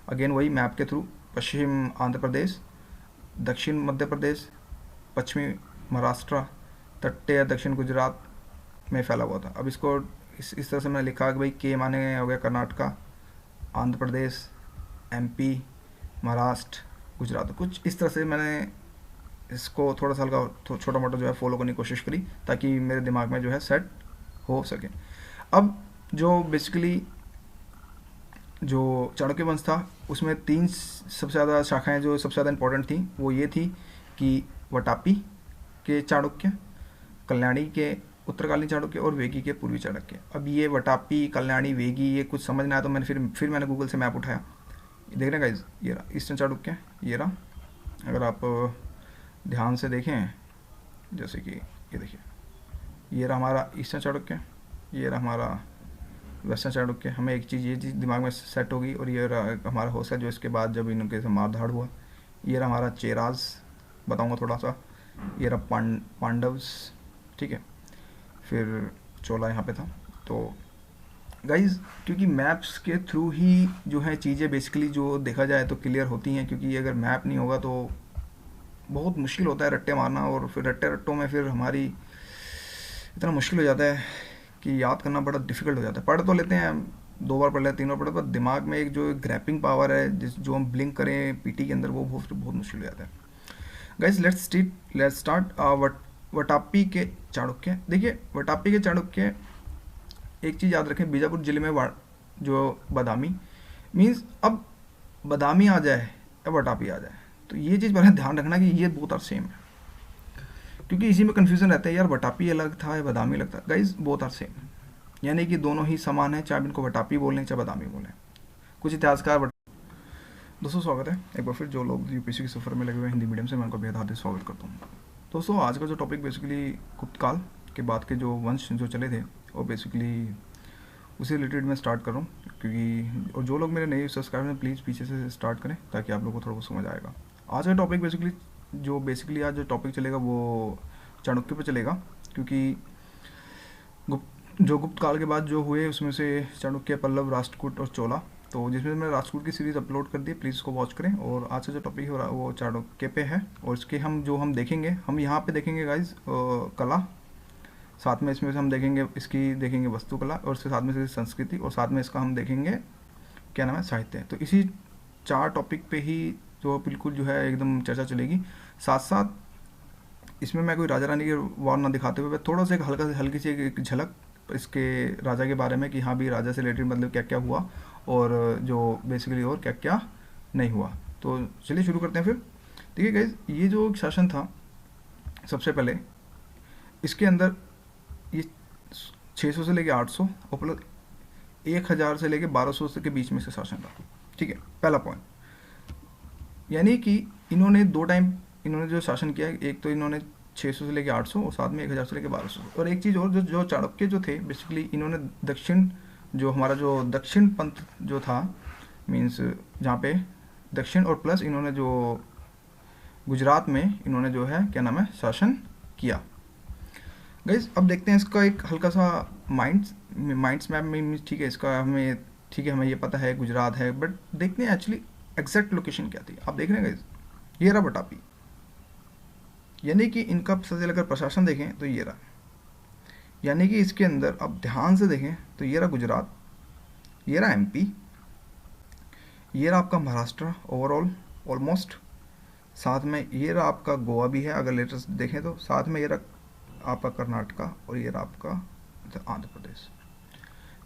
अगेन वही मैप के थ्रू, पश्चिम आंध्र प्रदेश, दक्षिण मध्य प्रदेश, पश्चिमी महाराष्ट्र, तटीय दक्षिण गुजरात में फैला हुआ था। अब इसको इस तरह से मैंने लिखा कि भाई के माने हो गया कर्नाटका, आंध्र प्रदेश, एमपी, महाराष्ट्र, गुजरात। कुछ इस तरह से मैंने इसको थोड़ा सा हल्का छोटा मोटा जो है फॉलो करने की कोशिश करी ताकि मेरे दिमाग में जो है सेट हो सके। अब जो बेसिकली जो चाणक्य वंश था उसमें 3 सबसे ज़्यादा शाखाएं जो सबसे ज़्यादा इंपॉर्टेंट थी वो ये थी कि वटापी के चाणक्य, कल्याणी के उत्तरकालीन चाणक्य और वेगी के पूर्वी चाणक्य। अब ये वटापी, कल्याणी, वेगी ये कुछ समझ ना आया तो मैंने फिर मैंने गूगल से मैप उठाया। देख रहे हैं गाइज, ये रहा ईस्टर्न चाणक्य, ये रहा। अगर आप ध्यान से देखें जैसे कि ये देखिए, ये रहा हमारा ईस्टर्न चाणक्य, ये रहा हमारा वेस्टर्न चाणक्य। हमें एक चीज़ ये चीज़ दिमाग में सेट होगी। और ये रहा हमारा होसा जो इसके बाद जब इनके से मारधाड़ हुआ। ये रहा हमारा चेराज, बताऊंगा थोड़ा सा। ये रहा पांडव्स, ठीक है। फिर चोला यहाँ पे था। तो गाइज क्योंकि मैप्स के थ्रू ही जो है चीज़ें बेसिकली जो देखा जाए तो क्लियर होती हैं, क्योंकि अगर मैप नहीं होगा तो बहुत मुश्किल होता है रट्टे मारना। और फिर रट्टों में फिर हमारी इतना मुश्किल हो जाता है कि याद करना बड़ा डिफ़िकल्ट हो जाता है। पढ़ तो लेते हैं 2 बार पढ़ लें 3 बार पढ़ लें, पर दिमाग में एक जो ग्रैपिंग पावर है जो हम ब्लिंक करें पीटी के अंदर, वो बहुत मुश्किल हो जाता है। Guys let's start. वटापी के चाणक्य। देखिए वटापी के चाणक्य, एक चीज़ याद रखें, बीजापुर जिले में जो बादामी मीन्स, अब बादामी आ जाए या वटापी आ जाए, तो ये चीज़ पहले ध्यान रखना कि ये बोथ आर सेम है, क्योंकि इसी में कन्फ्यूज़न रहता है यार, वटापी अलग था या बादामी अलग था। गाइस बोथ आर सेम, यानी कि दोनों ही समान है, चाहे इनको वटापी बोलें चाहे बादामी बोलें। कुछ इतिहासकार दोस्तों स्वागत है एक बार फिर, जो लोग यूपीएससी के सफ़र में लगे हुए मीडियम मीडियम से, मैं उनको बेहद हार्दिक स्वागत करता हूँ। दोस्तों आज का जो टॉपिक बेसिकली गुप्त काल के बाद के जो वंश जो चले थे, और बेसिकली उसी रिलेटेड मैं स्टार्ट कर रहा हूँ, क्योंकि और जो लोग मेरे नए सब्सक्राइबर हैं प्लीज़ पीछे से स्टार्ट करें ताकि आप लोगों को थोड़ा बहुत समझ आएगा। आज का टॉपिक बेसिकली आज जो टॉपिक चलेगा वो चाणक्य पर चलेगा, क्योंकि गुप्त काल के बाद जो हुए उसमें से चाणक्य, पल्लव, राष्ट्रकूट और चोला, तो जिसमें मैंने राष्ट्रकूट की सीरीज़ अपलोड कर दी, प्लीज़ उसको वॉच करें। और आज का जो टॉपिक है वो चाणक्य पे है, और इसके हम देखेंगे, हम यहाँ पे देखेंगे गाइज कला, साथ में इसमें से हम देखेंगे वस्तुकला, और इसके साथ में से संस्कृति, और साथ में इसका हम देखेंगे क्या नाम है साहित्य। तो इसी 4 टॉपिक पे ही जो बिल्कुल जो है एकदम चर्चा चलेगी। साथ साथ इसमें मैं कोई राजा रानी के वार ना दिखाते हुए थोड़ा सा एक हल्की सी एक झलक इसके राजा के बारे में, कि हाँ भी राजा से रिलेटेड मतलब क्या क्या हुआ और जो बेसिकली और क्या क्या नहीं हुआ। तो चलिए शुरू करते हैं फिर। देखिए गाइज, ये जो शासन था सबसे पहले, इसके अंदर ये 600 से लेके 800 और प्लस 1000 से लेके 1200 के बीच में से शासन था। ठीक है, पहला पॉइंट, यानी कि इन्होंने 2 टाइम इन्होंने जो शासन किया, एक तो इन्होंने 600 से लेके 800 और साथ में 1000 से लेके 1200। और एक चीज़ और, जो चाणक्य जो थे बेसिकली, इन्होंने हमारा जो दक्षिण पंथ जो था, मीन्स जहाँ पे दक्षिण, और प्लस इन्होंने जो गुजरात में इन्होंने जो है क्या नाम है शासन किया। गाइज अब देखते हैं इसका एक हल्का सा माइंड्स मैप में। ठीक है, इसका हमें ये पता है गुजरात है, बट देखते हैं एक्चुअली एग्जैक्ट लोकेशन क्या थी। आप देख रहे हैं गाइज, ये रहा वटापी, यानी कि इनका सबसे अगर प्रशासन देखें तो ये रहा, यानी कि इसके अंदर अब ध्यान से देखें तो ये रहा गुजरात, ये रहा एमपी, ये रहा आपका महाराष्ट्र ओवरऑल ऑलमोस्ट, साथ में ये रहा आपका गोवा भी है अगर लेटेस्ट देखें तो, साथ में ये रहा आपका कर्नाटका, और ये रहा आपका आंध्र प्रदेश।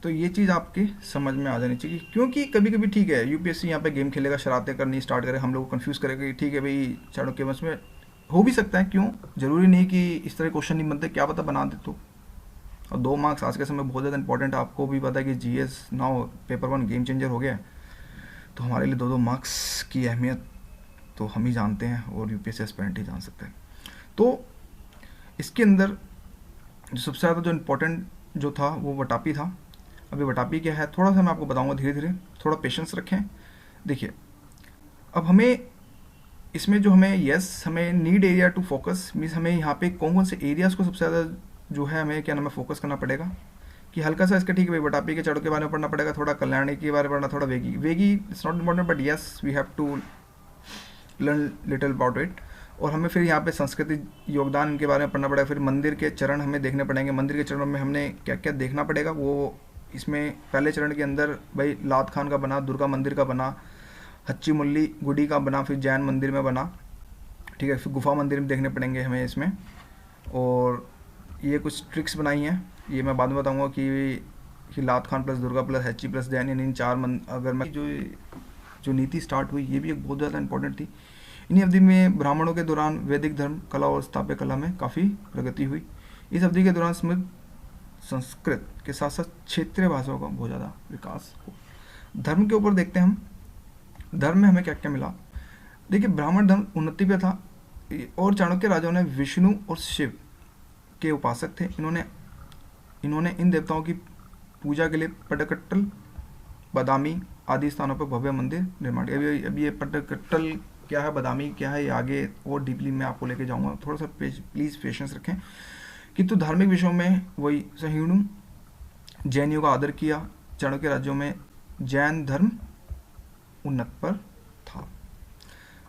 तो ये चीज़ आपकी समझ में आ जानी चाहिए, क्योंकि कभी कभी ठीक है यूपीएससी यहाँ पे गेम खेलेगा, शरारतें करनी स्टार्ट करे, हम लोग को कन्फ्यूज़ करेगा। ठीक है भाई, चाणक्य वंश में हो भी सकता है, क्यों जरूरी नहीं कि इस तरह क्वेश्चन नहीं बनते, क्या पता बना दे तो। और 2 मार्क्स आज के समय बहुत ज़्यादा इंपॉर्टेंट है, आपको भी पता है कि GS now paper 1 game changer हो गया है, तो हमारे लिए 2 मार्क्स की अहमियत तो हम ही जानते हैं और यूपीएससी एस्पिरेंट ही जान सकते हैं। तो इसके अंदर जो सबसे ज़्यादा जो इम्पोर्टेंट जो था वो वटापी था। अभी वटापी क्या है थोड़ा सा मैं आपको बताऊंगा धीरे धीरे, थोड़ा पेशेंस रखें। देखिए अब हमें इसमें जो हमें need area to focus, means हमें यहाँ पे कौन से एरियाज़ को सबसे ज़्यादा जो है हमें क्या नाम है फोकस करना पड़ेगा, कि हल्का सा इसका ठीक है भाई वटापी के चाणक्य के बारे में पढ़ना पड़ेगा, थोड़ा कल्याणी के बारे में पढ़ना, थोड़ा वेगी it's not important, but yes we have to learn little about it. और हमें फिर यहाँ पे संस्कृति योगदान इनके बारे में पढ़ना पड़ेगा, फिर मंदिर के चरण हमें देखने पड़ेंगे, मंदिर के चरणों में हमने क्या क्या देखना पड़ेगा। वो इसमें पहले चरण के अंदर भाई लात खान का बना, दुर्गा मंदिर का बना, हच्ची मुल्ली गुडी का बना, फिर जैन मंदिर में बना, ठीक है, फिर गुफा मंदिर में देखने पड़ेंगे हमें इसमें। और ये कुछ ट्रिक्स बनाई हैं, ये मैं बाद में बताऊंगा कि Lad Khan plus Durga plus Hucchi plus Jain, इन 4 अगर मैं जो नीति स्टार्ट हुई ये भी एक बहुत ज़्यादा इंपॉर्टेंट थी। इन्हीं अवधि में ब्राह्मणों के दौरान वैदिक धर्म, कला और स्थापत्य कला में काफ़ी प्रगति हुई। इस अवधि के दौरान समृद्ध संस्कृत के साथ साथ क्षेत्रीय भाषाओं का बहुत ज़्यादा विकास हो। धर्म के ऊपर देखते हैं हम, धर्म में हमें क्या क्या मिला। देखिए ब्राह्मण धर्म उन्नति पे था, और चाणक्य राजाओं ने विष्णु और शिव के उपासक थे। इन्होंने इन देवताओं की पूजा के लिए पटकट्टल, बादामी आदि स्थानों पर भव्य मंदिर निर्माण किया। अभी ये पटकट्टल क्या है, बादामी क्या है, ये आगे और डीपली मैं आपको लेके जाऊंगा, थोड़ा सा प्लीज़ पेशेंस रखें। किंतु धार्मिक विषयों में वही सहिणु जैनियों का आदर किया। चाणक्य राज्यों में जैन धर्म उन्नत पर था।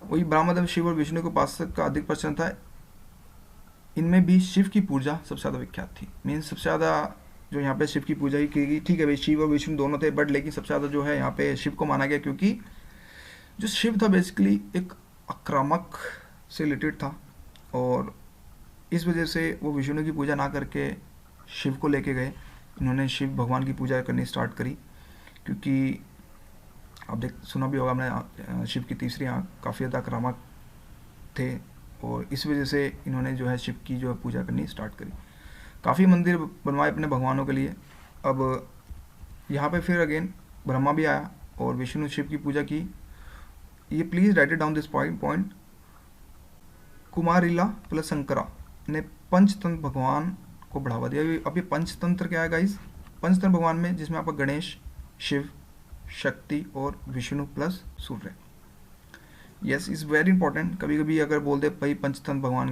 वही ब्राह्मण धर्म शिव और विष्णु के उपासक का अधिक प्रचलन था। इनमें भी शिव की पूजा सबसे ज़्यादा विख्यात थी, मीन्स सबसे ज़्यादा जो यहाँ पे शिव की पूजा ही की गई। ठीक है भाई, शिव और विष्णु दोनों थे, बट लेकिन सबसे ज़्यादा जो है यहाँ पे शिव को माना गया, क्योंकि जो शिव था बेसिकली एक आक्रामक से रिलेटेड था, और इस वजह से वो विष्णु की पूजा ना करके शिव को लेके गए। इन्होंने शिव भगवान की पूजा करनी स्टार्ट करी, क्योंकि आप देख सुना भी होगा हमने, शिव की तीसरी आँख काफ़ी ज़्यादा आक्रामक थे, और इस वजह से इन्होंने जो है शिव की जो है पूजा करनी स्टार्ट करी। काफ़ी मंदिर बनवाए अपने भगवानों के लिए। अब यहाँ पे फिर अगेन ब्रह्मा भी आया और विष्णु शिव की पूजा की। ये please write it down this point. Kumarila plus Shankara ने पंचतंत्र भगवान को बढ़ावा दिया। अब ये पंचतंत्र क्या है गाइस? पंचतंत्र भगवान में जिसमें आपका गणेश, शिव, शक्ति और Vishnu plus Surya. Yes, is very important. कभी कभी अगर बोल दे भाई पंचतंत्र भगवान,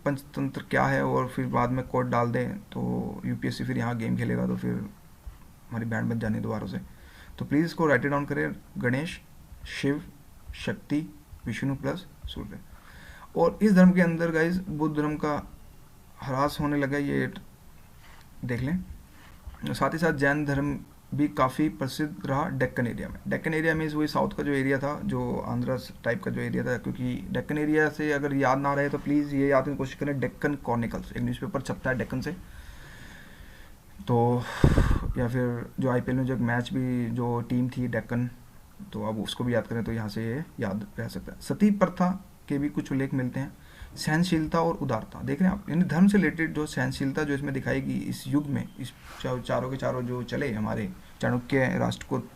पंचतंत्र क्या है, और फिर बाद में कोड डाल दें तो यूपीएससी फिर यहाँ गेम खेलेगा, तो फिर हमारी बैंड बच जानी दोबारा से। तो प्लीज़ इसको राइट इट डाउन करें, गणेश, शिव, शक्ति, विष्णु प्लस सूर्य। और इस धर्म के अंदर गाइज बुद्ध धर्म का ह्रास होने लगा, ये देख लें। साथ ही साथ जैन धर्म भी काफ़ी प्रसिद्ध रहा डेक्कन एरिया में। डेक्कन एरिया में वही साउथ का जो एरिया था, जो आंध्रा टाइप का जो एरिया था, क्योंकि डेक्कन एरिया से अगर याद ना रहे तो प्लीज़ ये याद करने की कोशिश करें, डेक्कन क्रॉनिकल्स एक न्यूज़पेपर छपता है डेक्कन से, तो या फिर जो आईपीएल में जो एक मैच भी जो टीम थी डेक्कन, तो अब उसको भी याद करें तो यहाँ से ये याद रह सकता है। सती प्रथा के भी कुछ उल्लेख मिलते हैं। सहनशीलता और उदारता देख रहे हैं आप, यानी धर्म से रिलेटेड जो सहनशीलता जो इसमें दिखाएगी इस युग में, इस चारों के चारों जो चले हमारे चाणक्य, राष्ट्रकूट,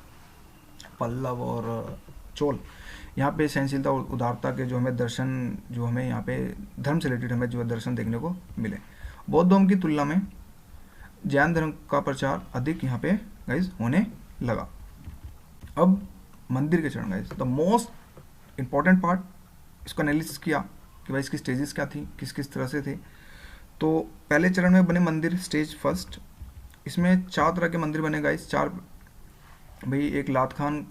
पल्लव और चोल, यहाँ पे सहनशीलता और उदारता के जो हमें दर्शन, जो हमें यहाँ पे धर्म से रिलेटेड हमें जो दर्शन देखने को मिले। बौद्ध धर्म की तुलना में जैन धर्म का प्रचार अधिक यहाँ पे गाइज होने लगा। अब मंदिर के चरण guys, the most important part, इसको एनालिसिस किया कि भाई इसकी स्टेजेस क्या थी, किस किस तरह से थे। तो पहले चरण में बने मंदिर, स्टेज फर्स्ट, इसमें 4 तरह के मंदिर बने गाइस। 4 भाई, एक लात खान,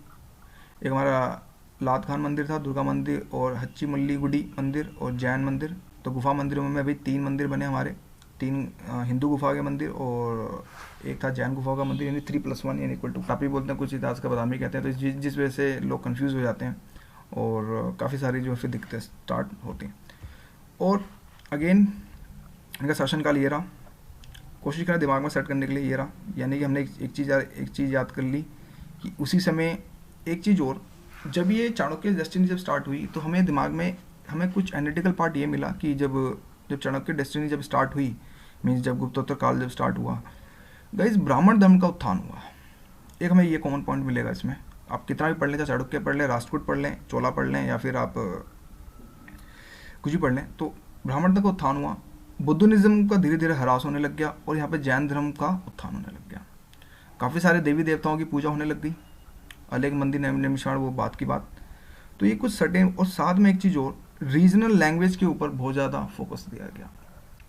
एक हमारा लात खान मंदिर था, दुर्गा मंदिर और हच्ची मल्ली गुडी मंदिर और जैन मंदिर। तो गुफा मंदिरों में भाई 3 मंदिर बने हमारे, 3 हिंदू गुफा के मंदिर और एक था जैन गुफा का मंदिर, यानी 3+1 यानी इक्वल टू। काफ़ी बोलते हैं, कुछ इतिहास का बदामी कहते हैं, तो जिस वजह से लोग कन्फ्यूज़ हो जाते हैं और काफ़ी सारी जो फिर दिक्कतें स्टार्ट होती हैं। और अगेन इनका शासनकाल ये रहा। कोशिश करें दिमाग में सेट करने के लिए, ये रहा, यानी कि हमने एक चीज़ याद कर ली कि उसी समय एक चीज़ और, जब ये चाणक्य डेस्टिनी जब स्टार्ट हुई तो हमें दिमाग में हमें कुछ एनालिटिकल पार्ट ये मिला कि जब चाणक्य डेस्टिनी जब स्टार्ट हुई, मीन्स जब गुप्तोत्तर काल जब स्टार्ट हुआ गाइस, ब्राह्मण धर्म का उत्थान हुआ। एक हमें ये कॉमन पॉइंट मिलेगा इसमें। आप कितना भी पढ़ लें, चाहे चाणक्य पढ़ लें, राष्ट्रकूट पढ़ लें, चोला पढ़ लें, या फिर आप कुछ भी पढ़ लें, तो ब्राह्मण धर्म का उत्थान हुआ, बुद्धिज्म का धीरे धीरे ह्रास होने लग गया, और यहाँ पे जैन धर्म का उत्थान होने लग गया। काफ़ी सारे देवी देवताओं की पूजा होने लग गई, अलग मंदिर निर्माण, वो बात की बात। तो ये कुछ सर्टेन, और साथ में एक चीज़ और, रीजनल लैंग्वेज के ऊपर बहुत ज़्यादा फोकस दिया गया,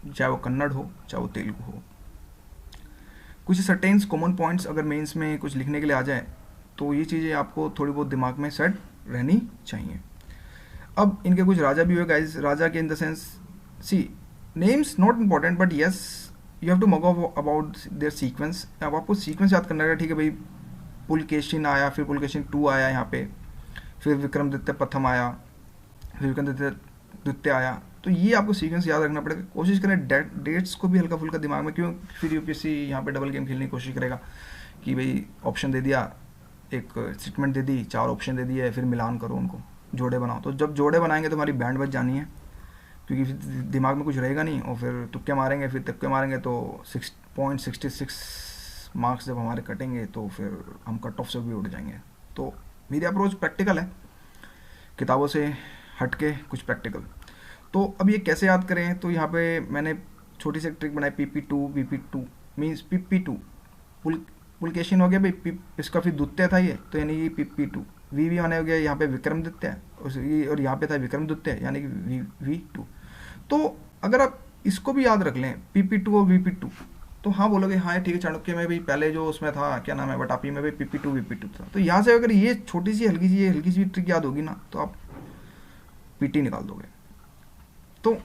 चाहे वो कन्नड़ हो चाहे वो तेलुगु हो। कुछ सर्टेन्स कॉमन पॉइंट्स अगर मेंस में कुछ लिखने के लिए आ जाए तो ये चीज़ें आपको थोड़ी बहुत दिमाग में सेट रहनी चाहिए। अब इनके कुछ राजा भी हुए गाइस। राजा के in the sense, see names not important, but yes you have to मगो अबाउट देयर सीक्वेंस। अब आपको सीक्वेंस याद करना है, ठीक है भाई। पुलकेशिन आया, फिर पुलकेशिन 2 आया यहाँ पे, फिर विक्रमादित्य प्रथम आया, फिर विक्रमादित्य आया। तो ये आपको सीक्वेंस याद रखना पड़ेगा। कोशिश करें डेट्स को भी हल्का फुल्का दिमाग में, क्यों फिर यूपीएससी यहाँ पे डबल गेम खेलने की कोशिश करेगा कि भाई ऑप्शन दे दिया, एक स्टेटमेंट दे दी, 4 ऑप्शन दे दिए, फिर मिलान करो, उनको जोड़े बनाओ। तो जब जोड़े बनाएंगे तो हमारी बैंड बच जानी है, क्योंकि फिर दिमाग में कुछ रहेगा नहीं, और फिर तुक्के मारेंगे, फिर तुक्के मारेंगे तो 6.66 मार्क्स जब हमारे कटेंगे तो फिर हम कट ऑफ से भी उड़ जाएंगे। तो मेरी अप्रोच प्रैक्टिकल है, किताबों से हट के कुछ प्रैक्टिकल। तो अब ये कैसे याद करें, तो यहाँ पे मैंने छोटी सी ट्रिक बनाई, PP2 मीन्स PP2 पुलकेशिन हो गया भाई, इसका फिर द्वितीय था ये, तो यानी ये PP2। VV माने हो गया यहाँ पे विक्रमादित्य, और यहाँ पे था विक्रमादित्य, यानी कि V2। तो अगर आप इसको भी याद रख लें, PP2 और VP2, तो हाँ बोलोगे हाँ ठीक है, चाणक्य में भी पहले जो उसमें था क्या नाम है, वटापी में भी PP2 VP2 था। तो यहाँ से अगर ये छोटी सी हल्की सी ट्रिक याद होगी ना, तो आप PT निकाल दोगे। तो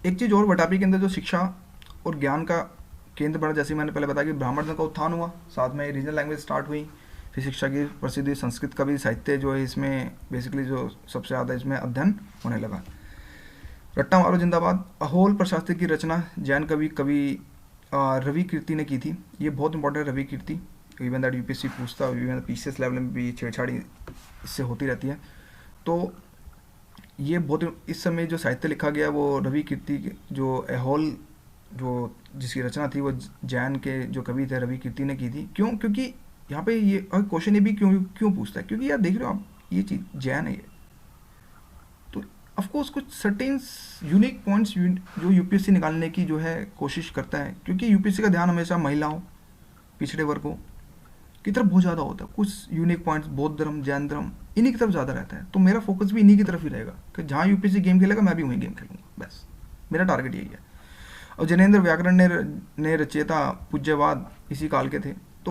एक चीज़ और, वटापी के अंदर जो शिक्षा और ज्ञान का केंद्र बढ़ा, जैसे मैंने पहले बताया कि ब्राह्मण धर्म का उत्थान हुआ, साथ में रीजनल लैंग्वेज स्टार्ट हुई, फिर शिक्षा की प्रसिद्धि, संस्कृत का भी साहित्य जो है इसमें बेसिकली जो सबसे ज़्यादा इसमें अध्ययन होने लगा। रट्टा मारो जिंदाबाद, अहोल प्रशास्त्री की रचना जैन कवि रवि कीर्ति ने की थी। ये बहुत इंपॉर्टेंट है रवि कीर्ति, इवन दैट यूपीएससी पूछता है, इवन पीसीएस लेवल में भी छेड़छाड़ी इससे होती रहती है। तो ये बहुत, इस समय जो साहित्य लिखा गया वो रवि कीर्ति जो अहोल जो जिसकी रचना थी वो जैन के जो कवि थे रवि कीर्ति ने की थी। क्यों? क्योंकि यहाँ पे ये क्वेश्चन ये भी क्यों पूछता है, क्योंकि यार देख रहे हो आप ये चीज़ जैन है ये, तो ऑफकोर्स कुछ सर्टेन यूनिक पॉइंट्स जो यूपीएससी निकालने की जो है कोशिश करता है, क्योंकि यूपीएससी का ध्यान हमेशा महिलाओं, पिछड़े वर्गों की तरफ बहुत ज़्यादा होता है। कुछ यूनिक पॉइंट्स बौद्ध धर्म, जैन धर्म, इन्हीं की तरफ ज़्यादा रहता है। तो मेरा फोकस भी इन्हीं की तरफ ही रहेगा कि जहाँ यूपीएससी गेम खेलेगा मैं भी वहीं गेम खेलूंगा, बस मेरा टारगेट यही है। और जैनेन्द्र व्याकरण ने रचयिता पूज्यवाद इसी काल के थे।